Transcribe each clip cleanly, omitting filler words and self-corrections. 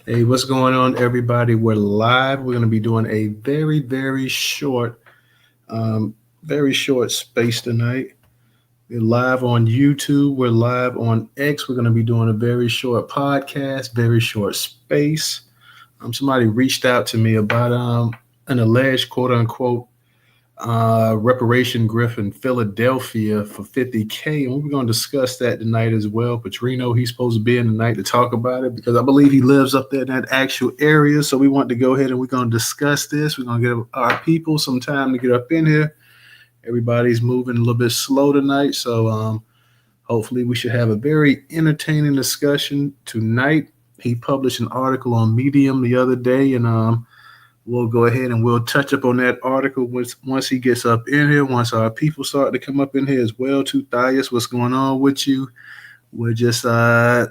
Hey, what's going on, everybody? We're live. We're going to be doing a um, very short space tonight. We're live on YouTube. We're live on X. We're going to be doing a very short podcast, very short space. Somebody reached out to me about an alleged quote unquote reparation grift in Philadelphia for 50K. And we're going to discuss that tonight as well. Petrino, he's supposed to be in tonight to talk about it because I believe he lives up there in that actual area. So we want to go ahead and we're going to discuss this. We're going to give our people some time to get up in here. Everybody's moving a little bit slow tonight. So hopefully we should have a very entertaining discussion tonight. He published an article on Medium the other day, and we'll go ahead and we'll touch up on that article once he gets up in here, once our people start to come up in here as well too. Thias, what's going on with you? We're just I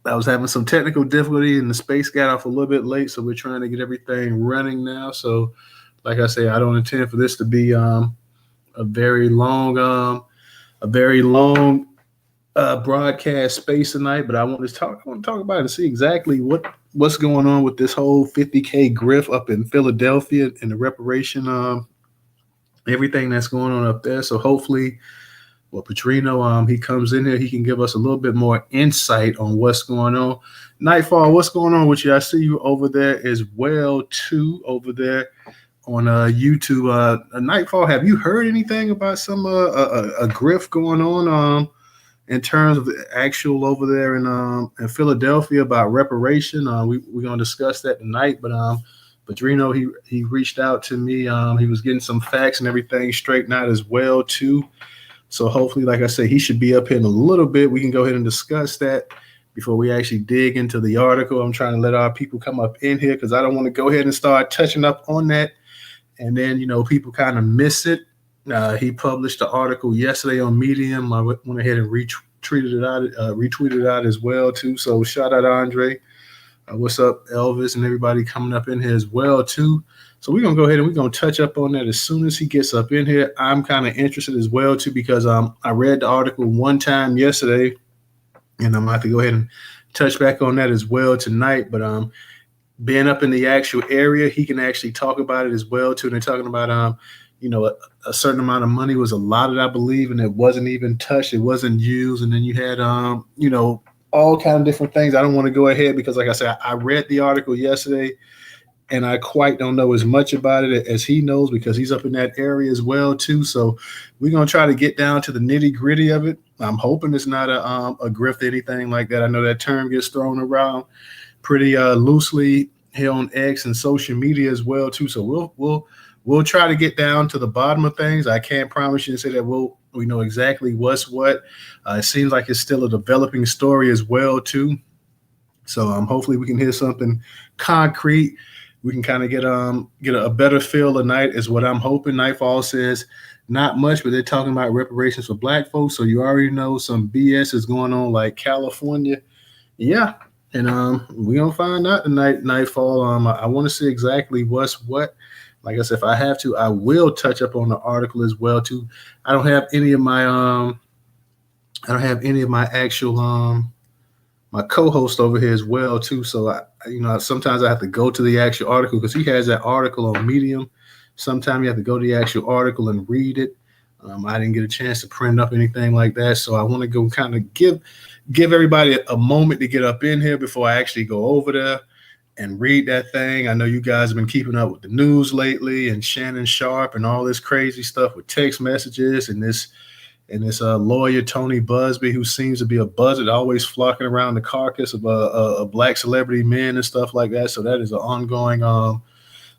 was having some technical difficulty and the space got off a little bit late, so we're trying to get everything running now. So like I say, I don't intend for this to be a very long broadcast space tonight, but I want to talk about it and see exactly what's going on with this whole 50K grift up in Philadelphia and the reparation everything that's going on up there. So hopefully, well, Petrino he comes in here, he can give us a little bit more insight on what's going on. Nightfall, what's going on with you? I see you over there as well too, over there on YouTube. Nightfall, have you heard anything about some a grift going on in terms of the actual over there in Philadelphia about reparation? We're gonna discuss that tonight, but Drino he reached out to me. He was getting some facts and everything straightened out as well too. So hopefully, like I said, he should be up here in a little bit. We can go ahead and discuss that before we actually dig into the article. I'm trying to let our people come up in here because I don't want to go ahead and start touching up on that, and then people kind of miss it. He published the article yesterday on Medium. I went ahead and retweeted it out as well too. So shout out Andre. What's up, Elvis, and everybody coming up in here as well too. So we're gonna go ahead and we're gonna touch up on that as soon as he gets up in here. I'm kind of interested as well too because I read the article one time yesterday, and I'm gonna have to go ahead and touch back on that as well tonight. But being up in the actual area, he can actually talk about it as well too. And they're talking about a certain amount of money was allotted, I believe, and it wasn't even touched, it wasn't used, and then you had all kind of different things. I don't want to go ahead because, like I said, I read the article yesterday, and I quite don't know as much about it as he knows because he's up in that area as well too. So we're gonna try to get down to the nitty gritty of it. I'm hoping it's not a grift or anything like that. I know that term gets thrown around pretty loosely here on X and social media as well too. So we'll try to get down to the bottom of things. I can't promise you and say that we know exactly what's what. It seems like it's still a developing story as well too. So hopefully we can hear something concrete. We can kind of get a better feel tonight is what I'm hoping. Nightfall says not much, but they're talking about reparations for black folks. So you already know some BS is going on like California. Yeah. And we're gonna find out tonight, Nightfall. I want to see exactly what's what. Like I said, if I have to, I will touch up on the article as well too. I don't have any of my actual my co-host over here as well too. So sometimes I have to go to the actual article because he has that article on Medium. Sometimes you have to go to the actual article and read it. I didn't get a chance to print up anything like that, so I want to go kind of give everybody a moment to get up in here before I actually go over there and read that thing. I know you guys have been keeping up with the news lately and Shannon Sharp and all this crazy stuff with text messages and this lawyer Tony Busby, who seems to be a buzzard, always flocking around the carcass of a black celebrity men and stuff like that. So that is an ongoing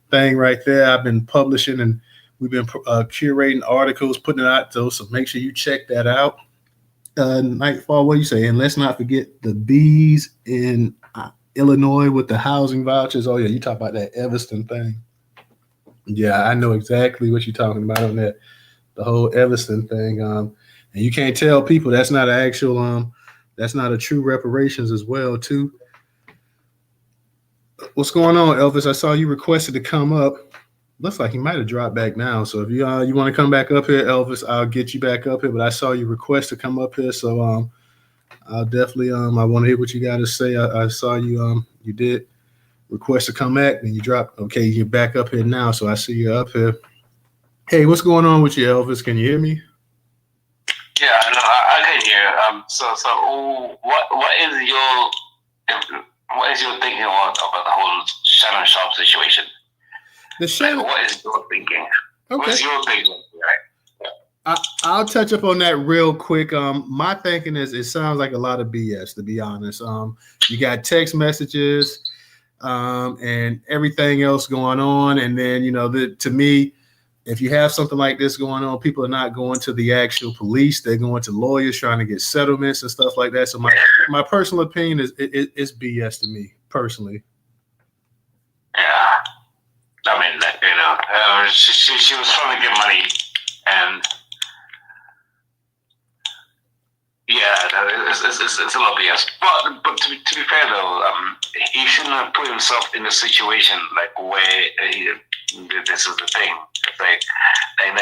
thing right there. I've been publishing and we've been curating articles, putting it out though. So make sure you check that out. Nightfall, what do you say? And let's not forget the bees in Illinois with the housing vouchers. Oh yeah, you talk about that Evanston thing. Yeah, I know exactly what you're talking about on that, the whole Evanston thing. And you can't tell people that's not an actual that's not a true reparations as well too. What's going on, Elvis? I saw you requested to come up. Looks like he might have dropped back now. So if you want to come back up here, Elvis, I'll get you back up here. But I saw you request to come up here, so I'll definitely I want to hear what you got to say. I saw you you did request to come back, then you drop. Okay, you're back up here now, so I see you're up here. Hey, what's going on with you, Elvis? Can you hear me? Yeah, no, I can hear. So what is your thinking about the whole Shannon Sharp situation? The Shannon. Like, what is your thinking? Okay. What's your thinking? Right? I'll touch up on that real quick. My thinking is it sounds like a lot of BS, to be honest. You got text messages, and everything else going on, and then to me, if you have something like this going on, people are not going to the actual police; they're going to lawyers trying to get settlements and stuff like that. So my personal opinion is it's BS to me personally. Yeah, I mean, she was trying to get money, and yeah, it's a lot of BS. But to be fair though, he shouldn't have put himself in a situation like where this is the thing. It's like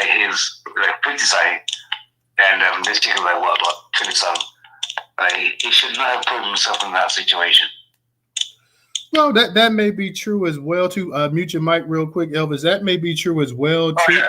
he's like 57, and this chick is like what 27. He should not have put himself in that situation. Well, that may be true as well too. Mute your mic real quick, Elvis. That may be true as well too. Yeah.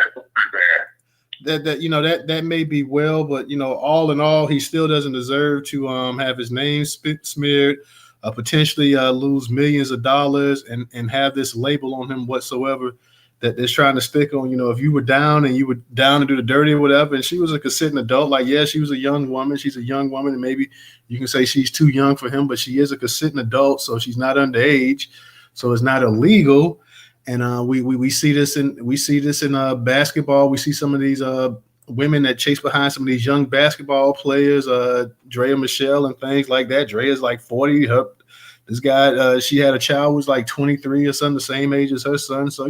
That may be well, but all in all, he still doesn't deserve to have his name smeared, potentially lose millions of dollars, and have this label on him whatsoever that they're trying to stick on. If you were down and you were down to do the dirty or whatever, and she was a consenting adult, like yeah, she was a young woman. She's a young woman, and maybe you can say she's too young for him, but she is a consenting adult, so she's not underage, so it's not illegal. And we see this in basketball. We see some of these women that chase behind some of these young basketball players, Drea Michelle and things like that. Drea's like 40. This guy, she had a child who was like 23 or something, the same age as her son. So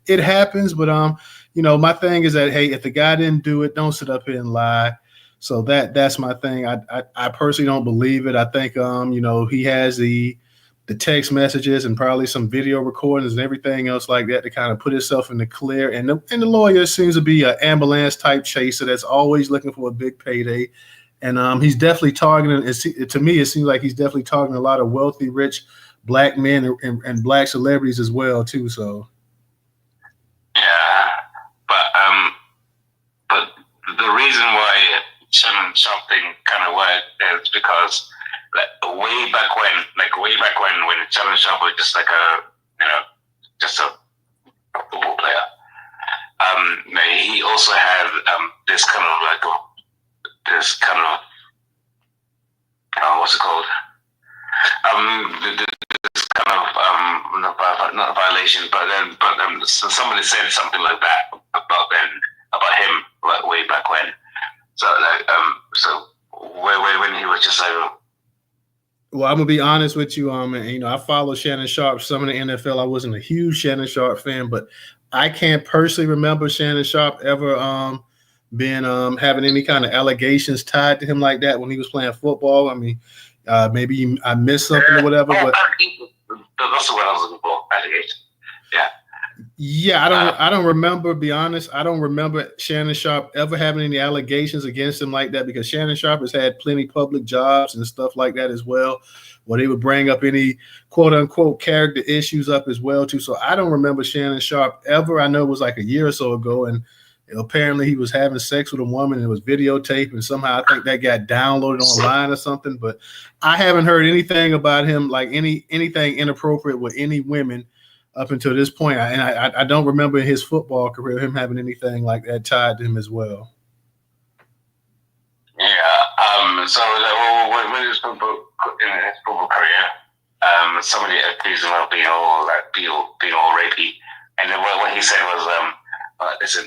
it happens. But my thing is that hey, if the guy didn't do it, don't sit up here and lie. So that's my thing. I personally don't believe it. I think he has the text messages and probably some video recordings and everything else like that to kind of put himself in the clear. And the lawyer seems to be an ambulance type chaser that's always looking for a big payday. And he's definitely targeting, to me, it seems like he's definitely targeting a lot of wealthy, rich black men and black celebrities as well, too. So. Yeah, but the reason why Shannon Sharp thing kind of worked is because way back when Shannon Sharp was just like just a football player. He also had this kind of what's it called? This kind of not a violation, but so somebody said something like that about him like way back when. So when he was just like. Well, I'm gonna be honest with you, and I follow Shannon Sharp. Some of the NFL, I wasn't a huge Shannon Sharp fan, but I can't personally remember Shannon Sharp ever being having any kind of allegations tied to him like that when he was playing football. I mean, maybe I missed something or whatever, but that's what I was looking for. Allegations. Yeah. Yeah, I don't remember. Be honest, I don't remember Shannon Sharp ever having any allegations against him like that because Shannon Sharp has had plenty public jobs and stuff like that as well, where they would bring up any quote unquote character issues up as well too. So I don't remember Shannon Sharp ever. I know it was like a year or so ago, and apparently he was having sex with a woman and it was videotaped, and somehow I think that got downloaded online or something. But I haven't heard anything about him like anything inappropriate with any women up until this point, and I don't remember in his football career him having anything like that tied to him as well. Yeah. So when he was in his football career, somebody accused him of being all rapey, and then what he said was, "Listen,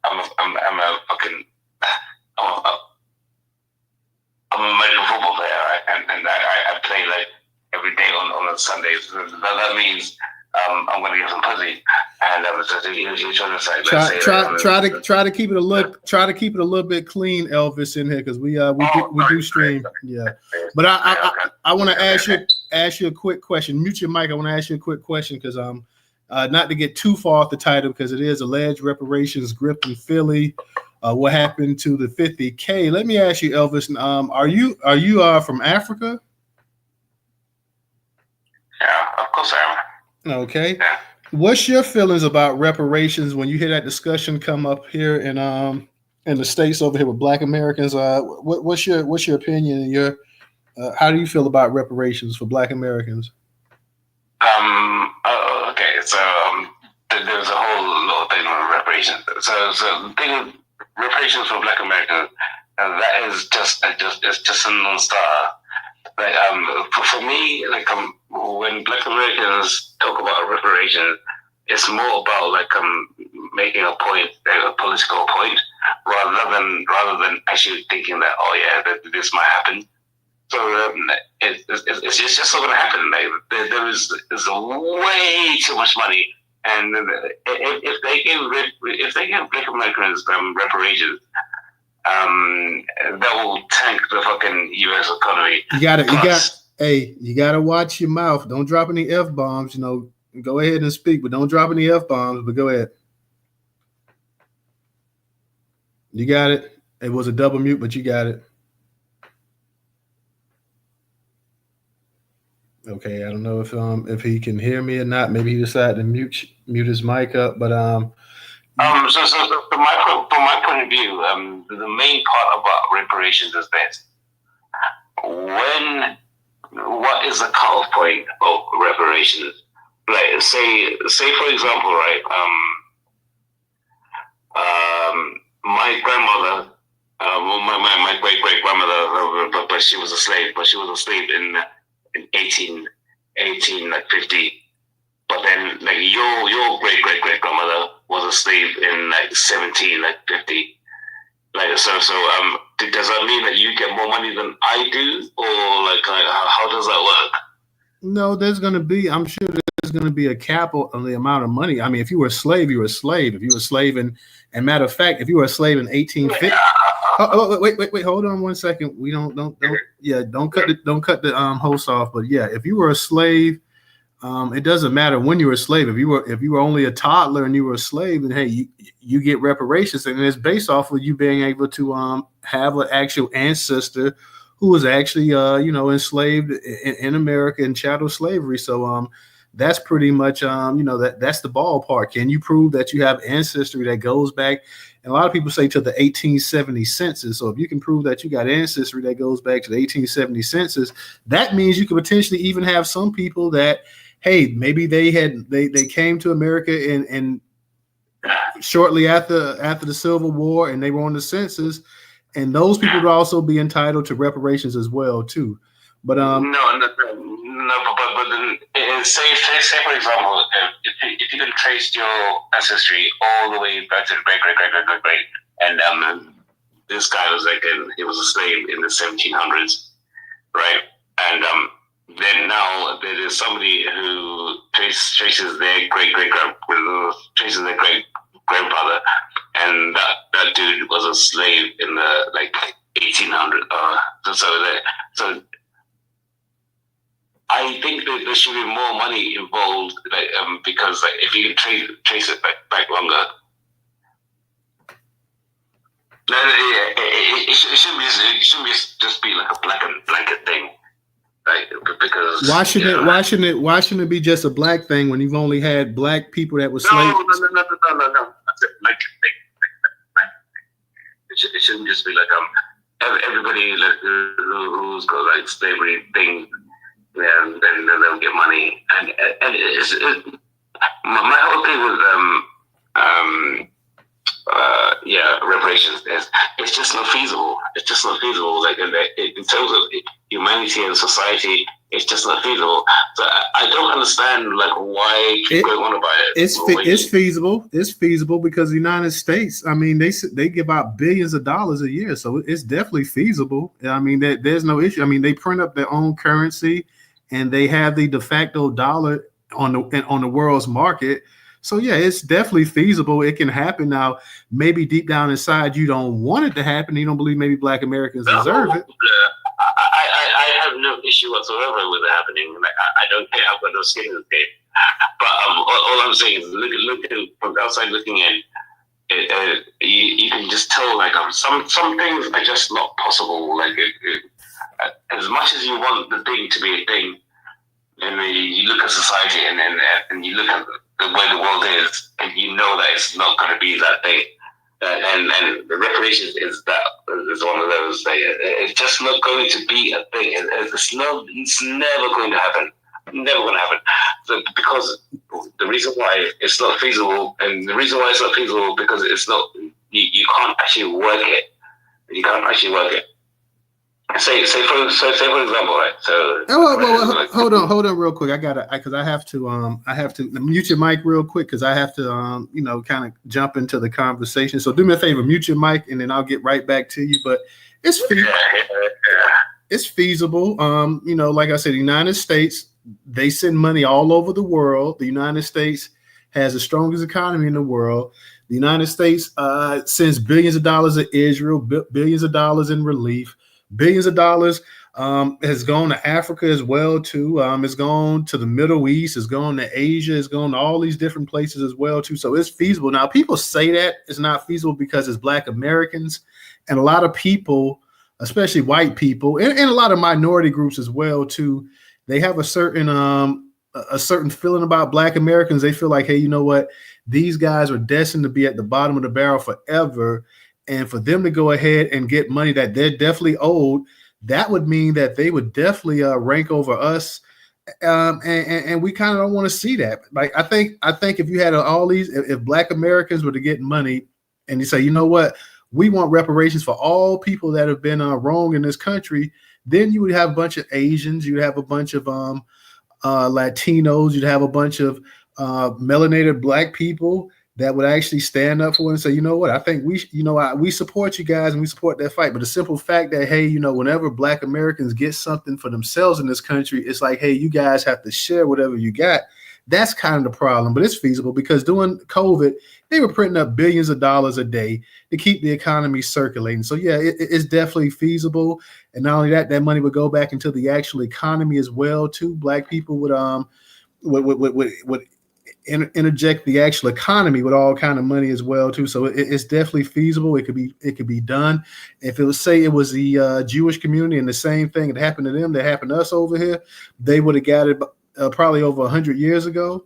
I'm a American football player, right? And I play like every day on Sundays. That means." I'm gonna give some pussy, and you're trying to say, try to keep it a little bit clean, Elvis, in here because we do stream, yeah. But I want to ask you a quick question. Mute your mic. I want to ask you a quick question because not to get too far off the title because it is alleged reparations grift in Philly. What happened to the 50K? Let me ask you, Elvis. Are you from Africa? Yeah. Of course I am. Okay. Yeah. What's your feelings about reparations when you hear that discussion come up here in the states over here with Black Americans? What's your opinion and your how do you feel about reparations for Black Americans? Okay. So there's a whole lot of things on reparations. So the thing, reparations for Black Americans, that is just a non-starter. Like for me, like when Black Americans talk about reparations, it's more about like making a point, like a political point, rather than actually thinking that, oh yeah, that this might happen. So it's just not going to happen. Like there's way too much money, and if they give Black Americans reparations, that will tank the fucking U.S. economy. You gotta watch your mouth. Don't drop any F-bombs. Go ahead and speak, but don't drop any F-bombs. But go ahead. You got it. It was a double mute, but you got it. Okay, I don't know if he can hear me or not. Maybe he decided to mute his mic up, but So from my point of view, the main part about reparations is this: what is the cutoff point of reparations? Like, say for example, right? My grandmother, my great grandmother, but she was a slave. But she was a slave in 1850. But then, like your great grandmother was a slave in like 1750. Like so does that mean that you get more money than I do, or like how does that work? No, I'm sure there's gonna be a cap on the amount of money. I mean, if you were a slave, you were a slave. If you were a slave and matter of fact, if you were a slave in 1850. Wait, hold on 1 second. We don't cut the host off. But yeah, if you were a slave, it doesn't matter when you were a slave. If you were only a toddler and you were a slave, then hey, you get reparations, and it's based off of you being able to have an actual ancestor who was actually enslaved in America in chattel slavery. So that's pretty much that's the ballpark. Can you prove that you have ancestry that goes back? And a lot of people say to the 1870 census. So if you can prove that you got ancestry that goes back to the 1870 census, that means you could potentially even have some people that, hey, maybe they came to America and shortly after the Civil War, and they were on the census, and those people would also be entitled to reparations as well too. But but say for example, if you can trace your ancestry all the way back to the great, and this guy was he was a slave in the 1700s, right? And then now there is somebody who traces their great grandfather, and that dude was a slave in the like 1800s. So I think that there should be more money involved, because if you can trace it back longer. No, it shouldn't just be like a blanket thing, right? Because why shouldn't it be just a black thing when you've only had black people that were slaves? No. That's a blanket thing. It shouldn't just be like everybody who's got like slavery thing. Yeah, then they'll get money, and my whole thing with reparations is it's just not feasible. It's just not feasible. Like in terms of humanity and society, it's just not feasible. So I don't understand like why keep going on about it. It's feasible. It's feasible because the United States, I mean, they give out billions of dollars a year, so it's definitely feasible. I mean, there's no issue. I mean, they print up their own currency, and they have the de facto dollar on the world's market. So yeah, it's definitely feasible. It can happen. Now, maybe deep down inside, you don't want it to happen. You don't believe maybe Black Americans deserve it. I have no issue whatsoever with it happening. I don't care. I've got no skin in the game. But all I'm saying is, looking from outside looking in, you can just tell like some things are just not possible. Like as much as you want the thing to be a thing, And then you look at society, and you look at the way the world is, and you know that it's not going to be that thing. And the reparations is one of those. It's just not going to be a thing. It's never going to happen. Never going to happen. So, because the reason why it's not feasible, and the reason why it's not feasible because it's not. You can't actually work it. You can't actually work it. Say for example, right? So hold on real quick. I have to mute your mic real quick because I have to kind of jump into the conversation. So do me a favor, mute your mic, and then I'll get right back to you. But it's feasible. It's feasible. Like I said, the United States, they send money all over the world. The United States has the strongest economy in the world. The United States sends billions of dollars to Israel, billions of dollars in relief. Billions of dollars has gone to Africa as well too. It's gone to the Middle East. It's gone to Asia. It's gone to all these different places as well too. So it's feasible. Now people say that it's not feasible because it's Black Americans, and a lot of people, especially white people, and a lot of minority groups as well too. They have a certain feeling about Black Americans. They feel like, hey, you know what? These guys are destined to be at the bottom of the barrel forever. And for them to go ahead and get money that they're definitely owed, that would mean that they would definitely rank over us. And we kind of don't want to see that. Like, I think if you had if Black Americans were to get money and you say, you know what, we want reparations for all people that have been wrong in this country, then you would have a bunch of Asians, you'd have a bunch of Latinos, you'd have a bunch of melanated Black people that would actually stand up for it and say, you know what, I think we support you guys and we support that fight. But the simple fact that, hey, whenever Black Americans get something for themselves in this country, it's like, hey, you guys have to share whatever you got. That's kind of the problem, but it's feasible because during COVID, they were printing up billions of dollars a day to keep the economy circulating. So yeah, it's definitely feasible. And not only that, that money would go back into the actual economy as well too. Black people would interject the actual economy with all kind of money as well too. So it's definitely feasible. It could be done. If it was, say it was the Jewish community and the same thing that happened to them that happened to us over here, they would have got it probably over 100 years ago.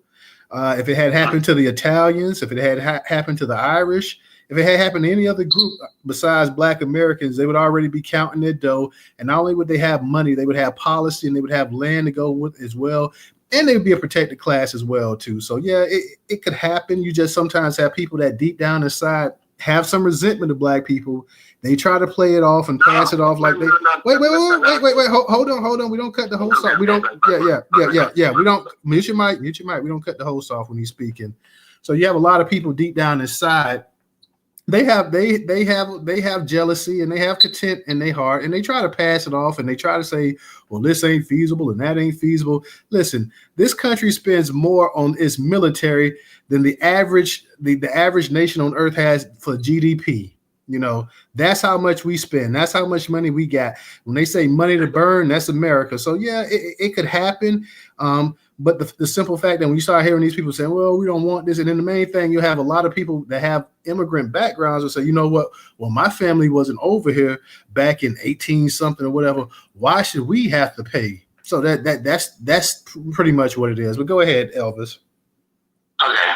If it had happened to the Italians, if it had happened to the Irish, if it had happened to any other group besides Black Americans, they would already be counting their dough. And not only would they have money, they would have policy and they would have land to go with as well. And they would be a protected class as well too. So yeah, it could happen. You just sometimes have people that deep down inside have some resentment of Black people. They try to play it off and pass it off like they wait. Hold on. We don't cut the host off. We don't. Yeah. We don't mute your mic. We don't cut the host off when he's speaking. So you have a lot of people deep down inside. They have jealousy and they have contempt in their heart, and they try to pass it off and they try to say, well, this ain't feasible and that ain't feasible. Listen, this country spends more on its military than the average nation on earth has for GDP. That's how much we spend. That's how much money we got. When they say money to burn, that's America. So yeah, it could happen. But the simple fact that when you start hearing these people saying, well, we don't want this. And then the main thing, you have a lot of people that have immigrant backgrounds and say, you know what? Well, my family wasn't over here back in 18 something or whatever. Why should we have to pay? So that's pretty much what it is. But go ahead, Elvis. Okay.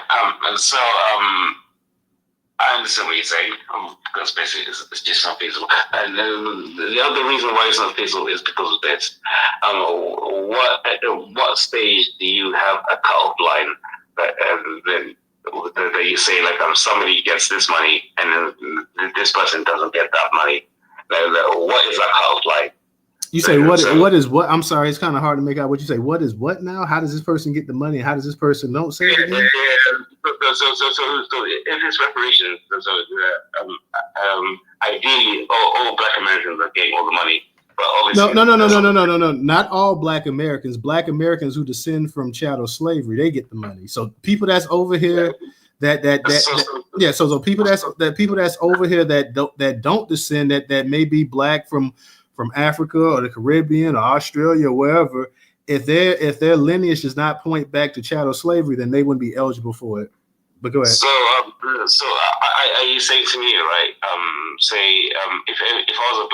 I understand what you're saying. Because basically it's just not feasible. And the other reason why it's not feasible is because of this. At what stage do you have a cut-off line that you say, like, somebody gets this money and then this person doesn't get that money? What is that cut-off line? You say what is what? I'm sorry, it's kind of hard to make out what you say. What is what now? How does this person get the money? How does this person don't say it again? So if it's reparations, ideally all Black Americans are getting all the money. But No. Not all Black Americans. Black Americans who descend from chattel slavery, they get the money. So people that's over here So people that's over here that don't descend, that may be Black from Africa or the Caribbean or Australia or wherever, if their lineage does not point back to chattel slavery, then they wouldn't be eligible for it. But go ahead. So are you saying to me, right? If I was a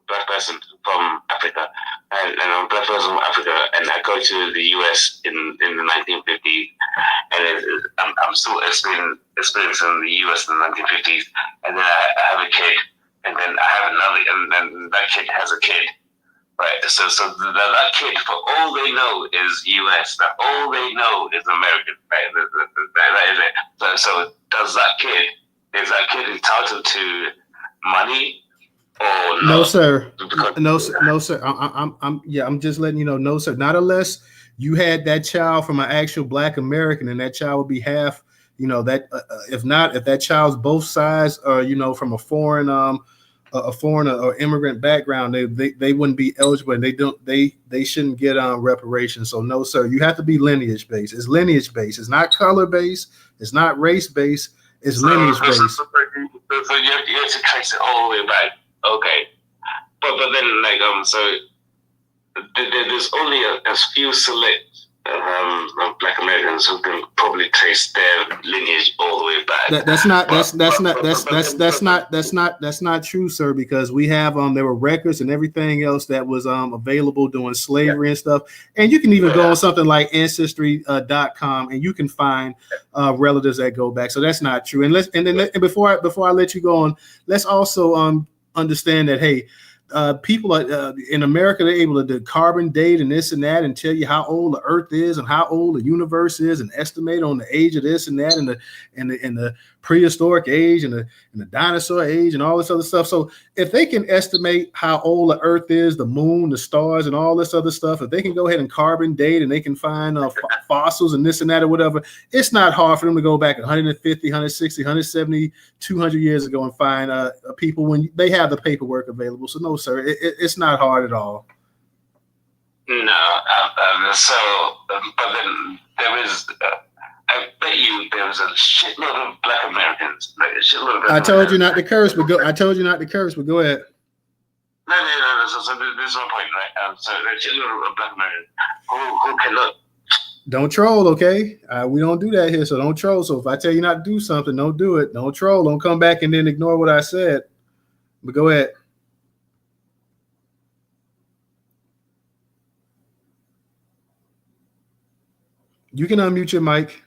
black person from Africa and I'm a Black person from Africa and I go to the US in the 1950s, and I'm still experiencing the US in the 1950s, and then I have a kid, and then I have another, and that kid has a kid. Right, so that kid, for all they know, is U.S. That all they know is American. Right, that is it. So is that kid entitled to money or No, not? sir. No, sir. I'm just letting you know. No, sir. Not unless you had that child from an actual Black American, and that child would be half. If not, if that child's both sides are, from a foreign a foreign or immigrant background, they wouldn't be eligible, and they shouldn't get reparations. So no, sir, you have to be lineage based. It's lineage based. It's not color based. It's not race based. It's lineage based. So you have to trace it all the way back. Okay, but then so there's only a few select Black Americans who can probably trace their lineage all the way back. That's not true, sir, because we have there were records and everything else that was available during slavery and stuff. And you can even go on something like ancestry.com and you can find relatives that go back. So that's not true. And before I let you go on, let's also understand that, hey, people are in America, they're able to do carbon date and this and that and tell you how old the earth is and how old the universe is and estimate on the age of this and that and the prehistoric age and the dinosaur age and all this other stuff. So if they can estimate how old the earth is, the moon, the stars and all this other stuff, if they can go ahead and carbon date and they can find fossils and this and that or whatever, it's not hard for them to go back 150, 160, 170, 200 years ago and find people when they have the paperwork available. So no, sir, it's not hard at all. No, but then there is. I bet you there was a shitload of Black Americans. Like a shitload of I told you not to curse, but go. I told you not to curse, but go ahead. No. So this is my point, right? So there's a shitload of Black Americans who cannot. Don't troll, okay? We don't do that here, so don't troll. So if I tell you not to do something, don't do it. Don't troll. Don't come back and then ignore what I said. But go ahead. You can unmute your mic.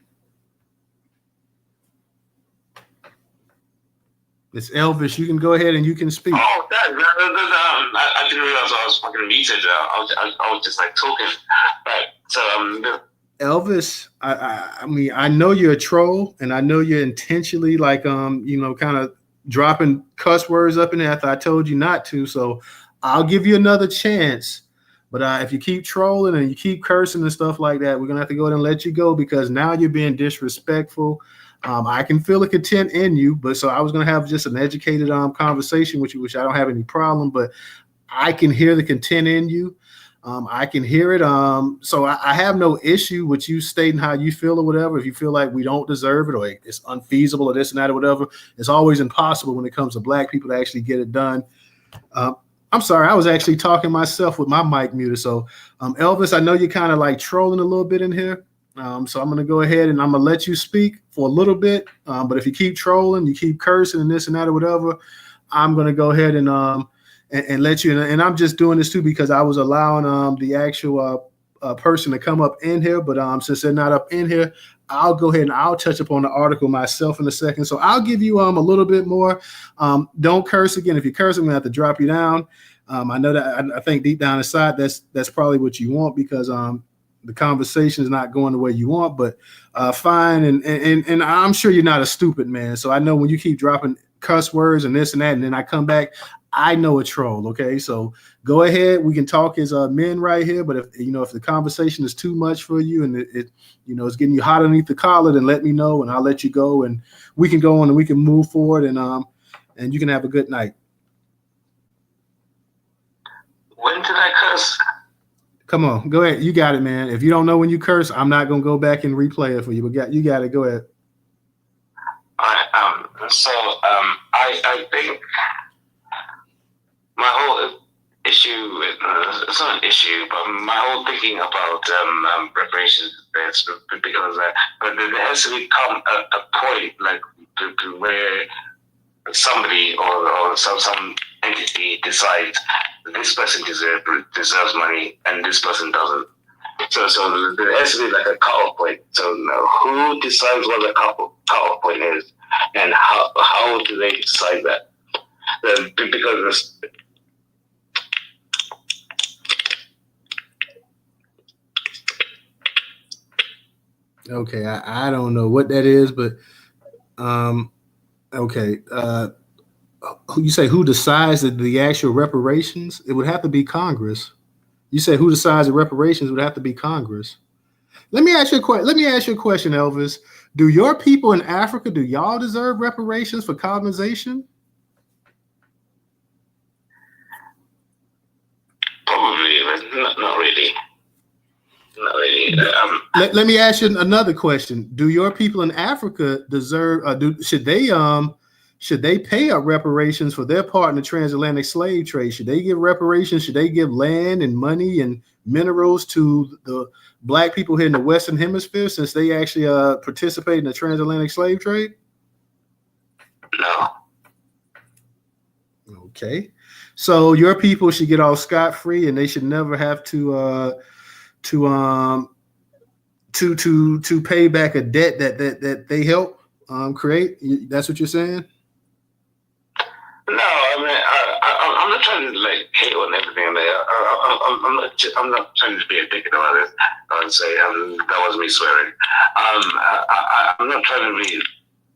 It's Elvis. You can go ahead and you can speak. Oh, I didn't realize I was fucking muted. I was just like talking. Right. So Elvis, I mean, I know you're a troll, and I know you're intentionally like kind of dropping cuss words up in there after I told you not to. So I'll give you another chance. But if you keep trolling and you keep cursing and stuff like that, we're gonna have to go ahead and let you go because now you're being disrespectful. I can feel the content in you, but so I was gonna have just an educated conversation with you, which I don't have any problem. But I can hear the content in you. I can hear it. So I have no issue with you stating how you feel or whatever. If you feel like we don't deserve it or it's unfeasible or this and that or whatever, it's always impossible when it comes to Black people to actually get it done. I'm sorry, I was actually talking myself with my mic muted. So Elvis, I know you're kind of like trolling a little bit in here. So I'm going to go ahead and I'm going to let you speak for a little bit. But if you keep trolling, you keep cursing and this and that or whatever, I'm going to go ahead and let you. And I'm just doing this too because I was allowing the actual person to come up in here. But since they're not up in here, I'll go ahead and I'll touch upon the article myself in a second. So I'll give you a little bit more. Don't curse again. If you curse, I'm going to have to drop you down. I know that I think deep down inside that's probably what you want because the conversation is not going the way you want. But fine. And I'm sure you're not a stupid man. So I know when you keep dropping cuss words and this and that, and then I come back, I know a troll. Okay, so go ahead. We can talk as men right here. But if the conversation is too much for you and it's getting you hot underneath the collar, then let me know and I'll let you go and we can go on and we can move forward and you can have a good night. When did I curse? Come on, go ahead. You got it, man. If you don't know when you curse, I'm not gonna go back and replay it for you. But you got it. Go ahead. All right. So I think my whole issue, it's not an issue, but my whole thinking about reparations is because but there has to become a point like to where somebody or some entity decides this person deserves money and this person doesn't. So there has to be like a cutoff point. So who decides what the cutoff point is, and how do they decide that? Because Okay, I don't know what that is, but okay. You say who decides the actual reparations? It would have to be Congress. You say who decides the reparations? It would have to be Congress. Let me ask you a question. Let me ask you a question, Elvis. Do your people in Africa, do y'all deserve reparations for colonization? probably, but not really. Not really. Let me ask you another question. Do your people in Africa deserve? Should they pay up reparations for their part in the transatlantic slave trade? Should they give reparations? Should they give land and money and minerals to the black people here in the Western Hemisphere since they actually participate in the transatlantic slave trade? No. Okay, so your people should get off scot-free, and they should never have to pay back a debt that they help create. That's what you're saying? No, I mean, I'm not trying to like hate on everything. I'm not trying to be a dick about it and say that was me swearing. I'm not trying to be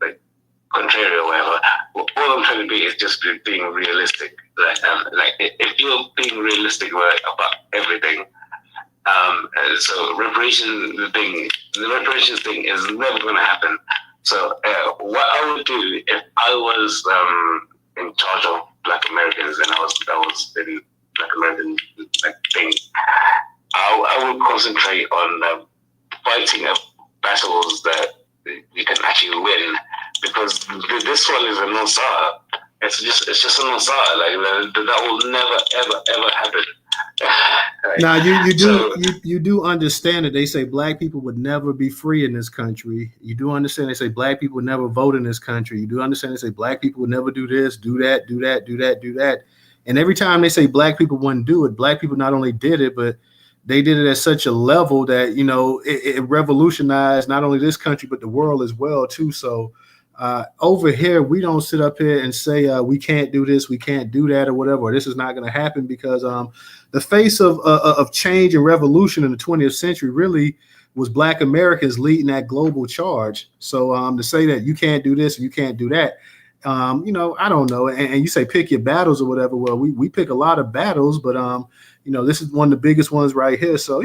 like contrary or whatever. All I'm trying to be is just being realistic. Like if you're being realistic about everything, so the reparations thing is never going to happen. So what I would do if I was in charge of Black Americans and I was in Black American like thing, I would concentrate on fighting battles that you can actually win, because this one is a non-starter. It's just a non-starter. Like that will never ever happen. Right. Now you do understand that they say black people would never be free in this country. You do understand they say black people would never vote in this country. You do understand they say black people would never do this, do that, do that, do that, do that. And every time they say black people wouldn't do it, black people not only did it, but they did it at such a level that it revolutionized not only this country but the world as well too. So over here, we don't sit up here and say we can't do this, we can't do that, or whatever. Or this is not going to happen, because the face of change and revolution in the 20th century really was Black Americans leading that global charge. So to say that you can't do this and you can't do that, I don't know. And you say pick your battles or whatever. Well, we pick a lot of battles, but this is one of the biggest ones right here. So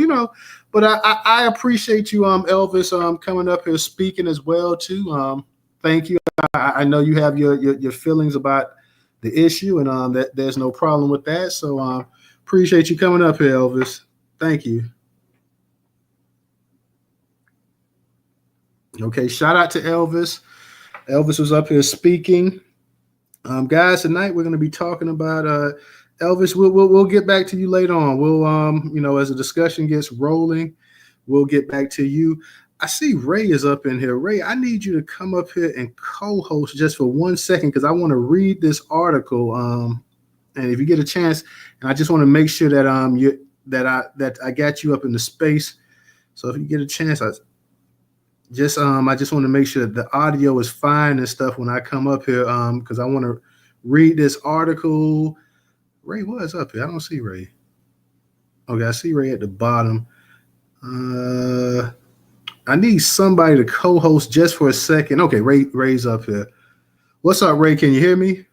but I appreciate you, Elvis, coming up here speaking as well too. Thank you. I know you have your feelings about the issue, and that there's no problem with that. So appreciate you coming up here, Elvis. Thank you. Okay, shout out to Elvis. Elvis was up here speaking. Guys, tonight we're going to be talking about Elvis. We'll get back to you later on. We'll as the discussion gets rolling, we'll get back to you. I see Ray is up in here. Ray, I need you to come up here and co-host just for 1 second, because I want to read this article. And if you get a chance, and I just want to make sure that I got you up in the space. So if you get a chance, I just want to make sure that the audio is fine and stuff when I come up here, because I want to read this article. Ray was up here. I don't see Ray. Okay, I see Ray at the bottom. I need somebody to co-host just for a second. Okay, Ray's up here. What's up, Ray? Can you hear me?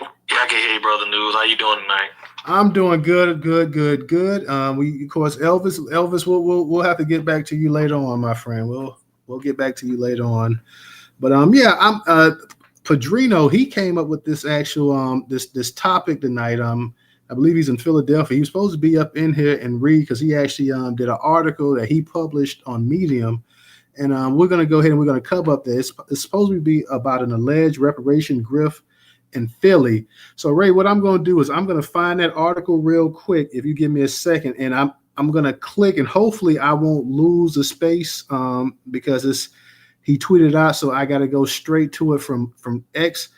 Yeah, I can hear you, brother News. How you doing tonight? I'm doing good. We, of course, Elvis, we'll have to get back to you later on, my friend. We'll get back to you later on. But I'm Padrino. He came up with this actual this topic tonight. I believe he's in Philadelphia. He was supposed to be up in here and read, because he actually did an article that he published on Medium. And we're going to go ahead and we're going to cover up this. It's supposed to be about an alleged reparation grift in Philly. So, Ray, what I'm going to do is I'm going to find that article real quick, if you give me a second, and I'm going to click, and hopefully I won't lose the space because he tweeted out, so I got to go straight to it from X.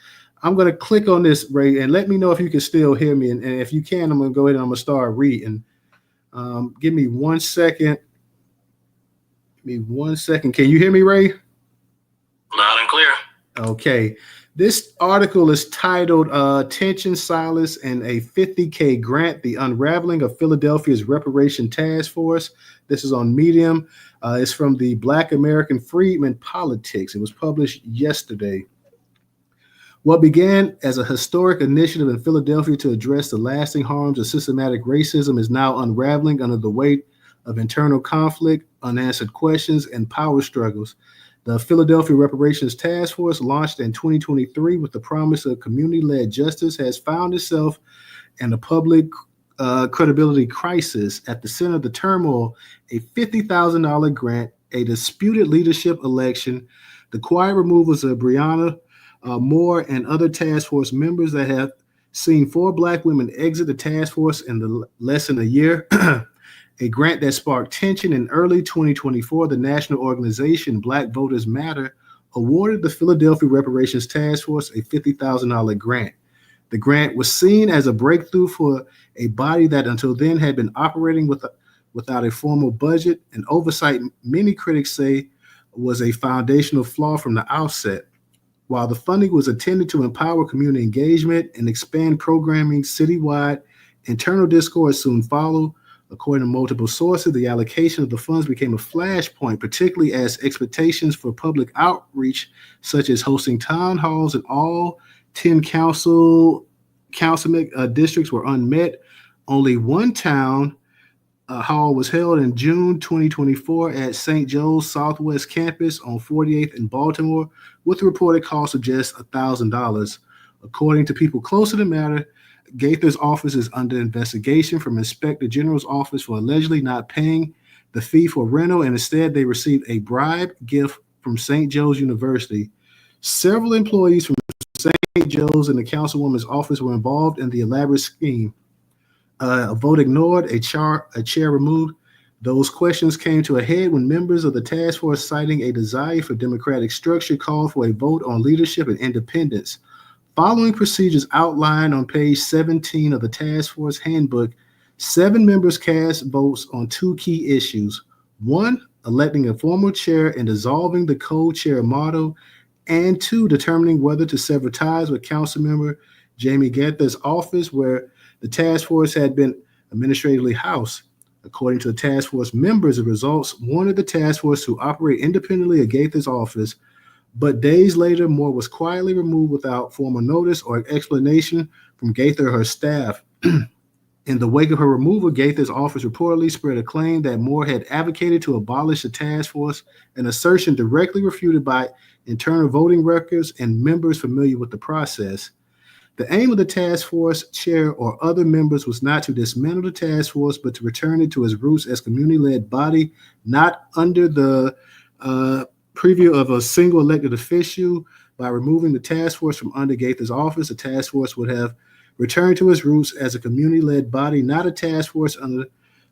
I'm going to click on this, Ray, and let me know if you can still hear me. And if you can, I'm going to go ahead and I'm going to start reading. Give me 1 second. Give me 1 second. Can you hear me, Ray? Loud and clear. Okay. This article is titled Tension, Silence, and a 50K Grant, The Unraveling of Philadelphia's Reparation Task Force. This is on Medium. It's from the Black American Freedmen Politics. It was published yesterday. What began as a historic initiative in Philadelphia to address the lasting harms of systematic racism is now unraveling under the weight of internal conflict, unanswered questions, and power struggles. The Philadelphia Reparations Task Force, launched in 2023 with the promise of community-led justice, has found itself in a public credibility crisis. At the center of the turmoil, a $50,000 grant, a disputed leadership election, the quiet removals of Breonna Moore and other task force members that have seen 4 Black women exit the task force in less than a year. A grant that sparked tension in early 2024, the national organization Black Voters Matter awarded the Philadelphia Reparations Task Force a $50,000 grant. The grant was seen as a breakthrough for a body that until then had been operating without a formal budget and oversight many critics say was a foundational flaw from the outset. While the funding was intended to empower community engagement and expand programming citywide, internal discourse soon followed. According to multiple sources, the allocation of the funds became a flashpoint, particularly as expectations for public outreach, such as hosting town halls in all 10 councilman districts, were unmet. Only one town hall was held in June 2024 at St. Joe's Southwest Campus on 48th in Baltimore, with a reported cost of just $1,000. According to people close to the matter, Gaither's office is under investigation from Inspector General's office for allegedly not paying the fee for rental, and instead they received a bribe gift from St. Joe's University. Several employees from St. Joe's and the councilwoman's office were involved in the elaborate scheme. A vote ignored, a chair removed. Those questions came to a head when members of the task force, citing a desire for democratic structure, called for a vote on leadership and independence. Following procedures outlined on page 17 of the task force handbook, 7 members cast votes on 2 key issues. 1, electing a formal chair and dissolving the co-chair model, and 2, determining whether to sever ties with Councilmember Jamie Gaither's office, where the task force had been administratively housed. According to the task force members, the results wanted the task force to operate independently of Gaither's office, but days later, Moore was quietly removed without formal notice or explanation from Gaither or her staff. In the wake of her removal, Gaither's office reportedly spread a claim that Moore had advocated to abolish the task force, an assertion directly refuted by internal voting records and members familiar with the process. The aim of the task force chair or other members was not to dismantle the task force, but to return it to its roots as community-led body, not under the preview of a single elected official. By removing the task force from under Gaither's office, the task force would have returned to its roots as a community-led body, not a task force under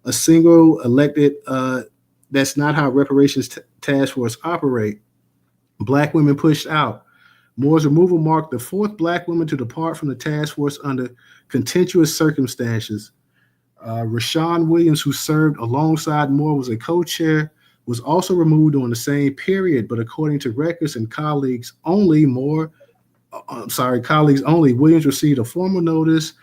a single elected. That's not how reparations task force operate. Black women pushed out. Moore's removal marked the 4th Black woman to depart from the task force under contentious circumstances. Rashawn Williams, who served alongside Moore, was a co-chair, was also removed during the same period, but according to records and colleagues only, Williams received a formal notice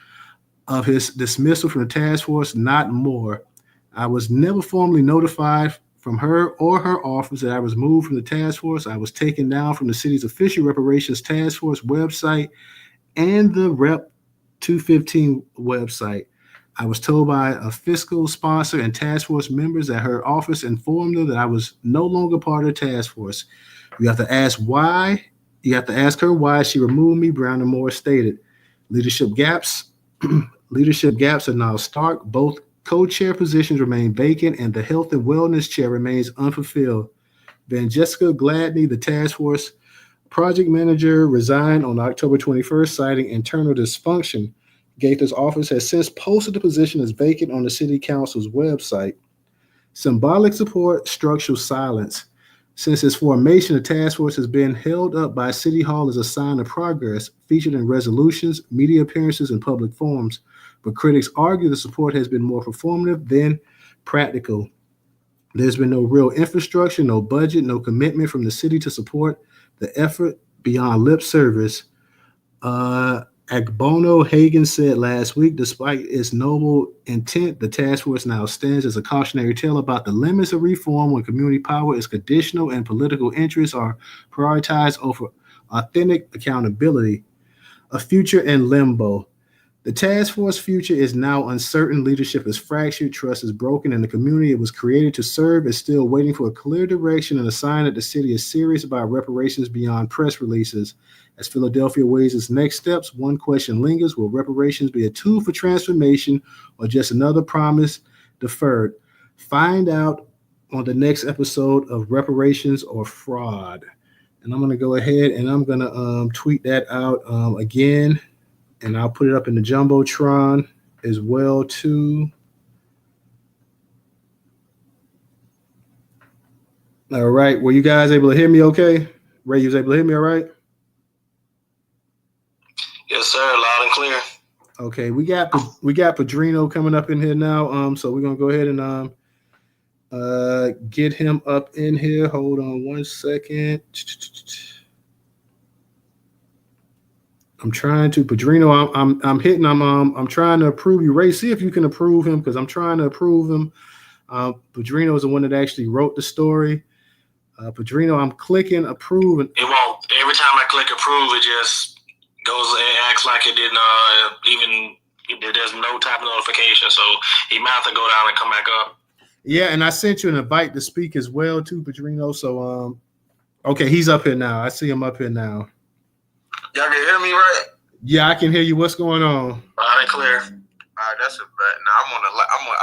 of his dismissal from the task force, not Moore. I was never formally notified from her or her office that I was moved from the task force. I was taken down from the city's official reparations task force website and the Rep 215 website. I was told by a fiscal sponsor and task force members that her office informed her that I was no longer part of the task force. You have to ask why. You have to ask her why she removed me, Brown and Moore stated. Leadership gaps are now stark. Both co-chair positions remain vacant, and the health and wellness chair remains unfulfilled. Then Jessica Gladney, the task force project manager, resigned on October 21st, citing internal dysfunction. Gaither's office has since posted the position as vacant on the city council's website. Symbolic support, structural silence. Since its formation, the task force has been held up by City Hall as a sign of progress, featured in resolutions, media appearances, and public forums. but critics argue the support has been more performative than practical. There's been no real infrastructure, no budget, no commitment from the city to support the effort beyond lip service. Agbono Hagan said last week, despite its noble intent, the task force now stands as a cautionary tale about the limits of reform when community power is conditional and political interests are prioritized over authentic accountability. A future in limbo. The task force future is now uncertain. Leadership is fractured. Trust is broken. And the community it was created to serve is still waiting for a clear direction and a sign that the city is serious about reparations beyond press releases. As Philadelphia weighs its next steps, one question lingers. Will reparations be a tool for transformation or just another promise deferred? Find out on the next episode of Reparations or Fraud. And I'm going to go ahead and I'm going to tweet that out again. And I'll put it up in the Jumbotron as well, too. All right. Were you guys able to hear me okay? Ray, you was able to hear me all right? Yes, sir. Loud and clear. Okay. We got Padrino coming up in here now. So we're going to go ahead and get him up in here. Hold on one second. I'm trying to Padrino. I'm trying to approve you, Ray. See if you can approve him because I'm trying to approve him. Padrino is the one that actually wrote the story. Padrino, I'm clicking approve. It won't. Every time I click approve, it just goes and acts like it didn't even. There's no type of notification, so he might have to go down and come back up. Yeah, and I sent you an invite to speak as well too, Padrino. So okay, he's up here now. I see him up here now. Y'all can hear me, right? Yeah, I can hear you. What's going on? Loud and clear. All right, that's a bet. Now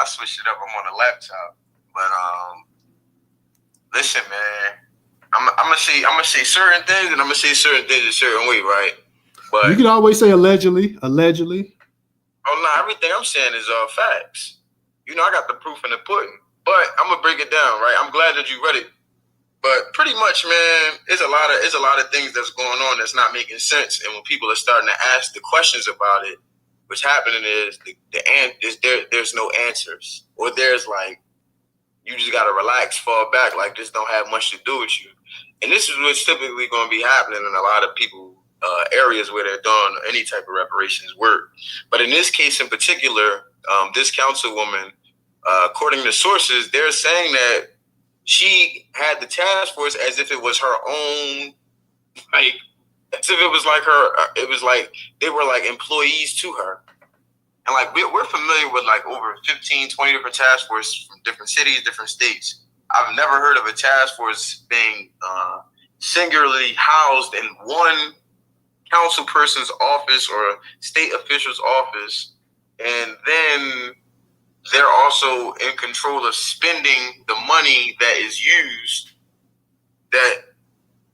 I switched it up. I'm on a laptop, but listen, man, I'm gonna say certain things, and I'm gonna say certain things a certain way, right? But you can always say allegedly. Allegedly. Oh no, everything I'm saying is all facts. You know, I got the proof in the pudding, but I'm gonna break it down, right? I'm glad that you read it. But pretty much, man, it's a lot of things that's going on that's not making sense. And when people are starting to ask the questions about it, what's happening is there's no answers, or there's like you just gotta relax, fall back, like this don't have much to do with you. And this is what's typically going to be happening in a lot of people areas where they're doing any type of reparations work. But in this case in particular, this councilwoman, according to sources, they're saying that she had the task force as if it was her own, like, as if it was like her, it was like they were like employees to her. And like, we're familiar with like over 15, 20 different task forces from different cities, different states. I've never heard of a task force being singularly housed in one council person's office or state official's office. And then they're also in control of spending the money that is used that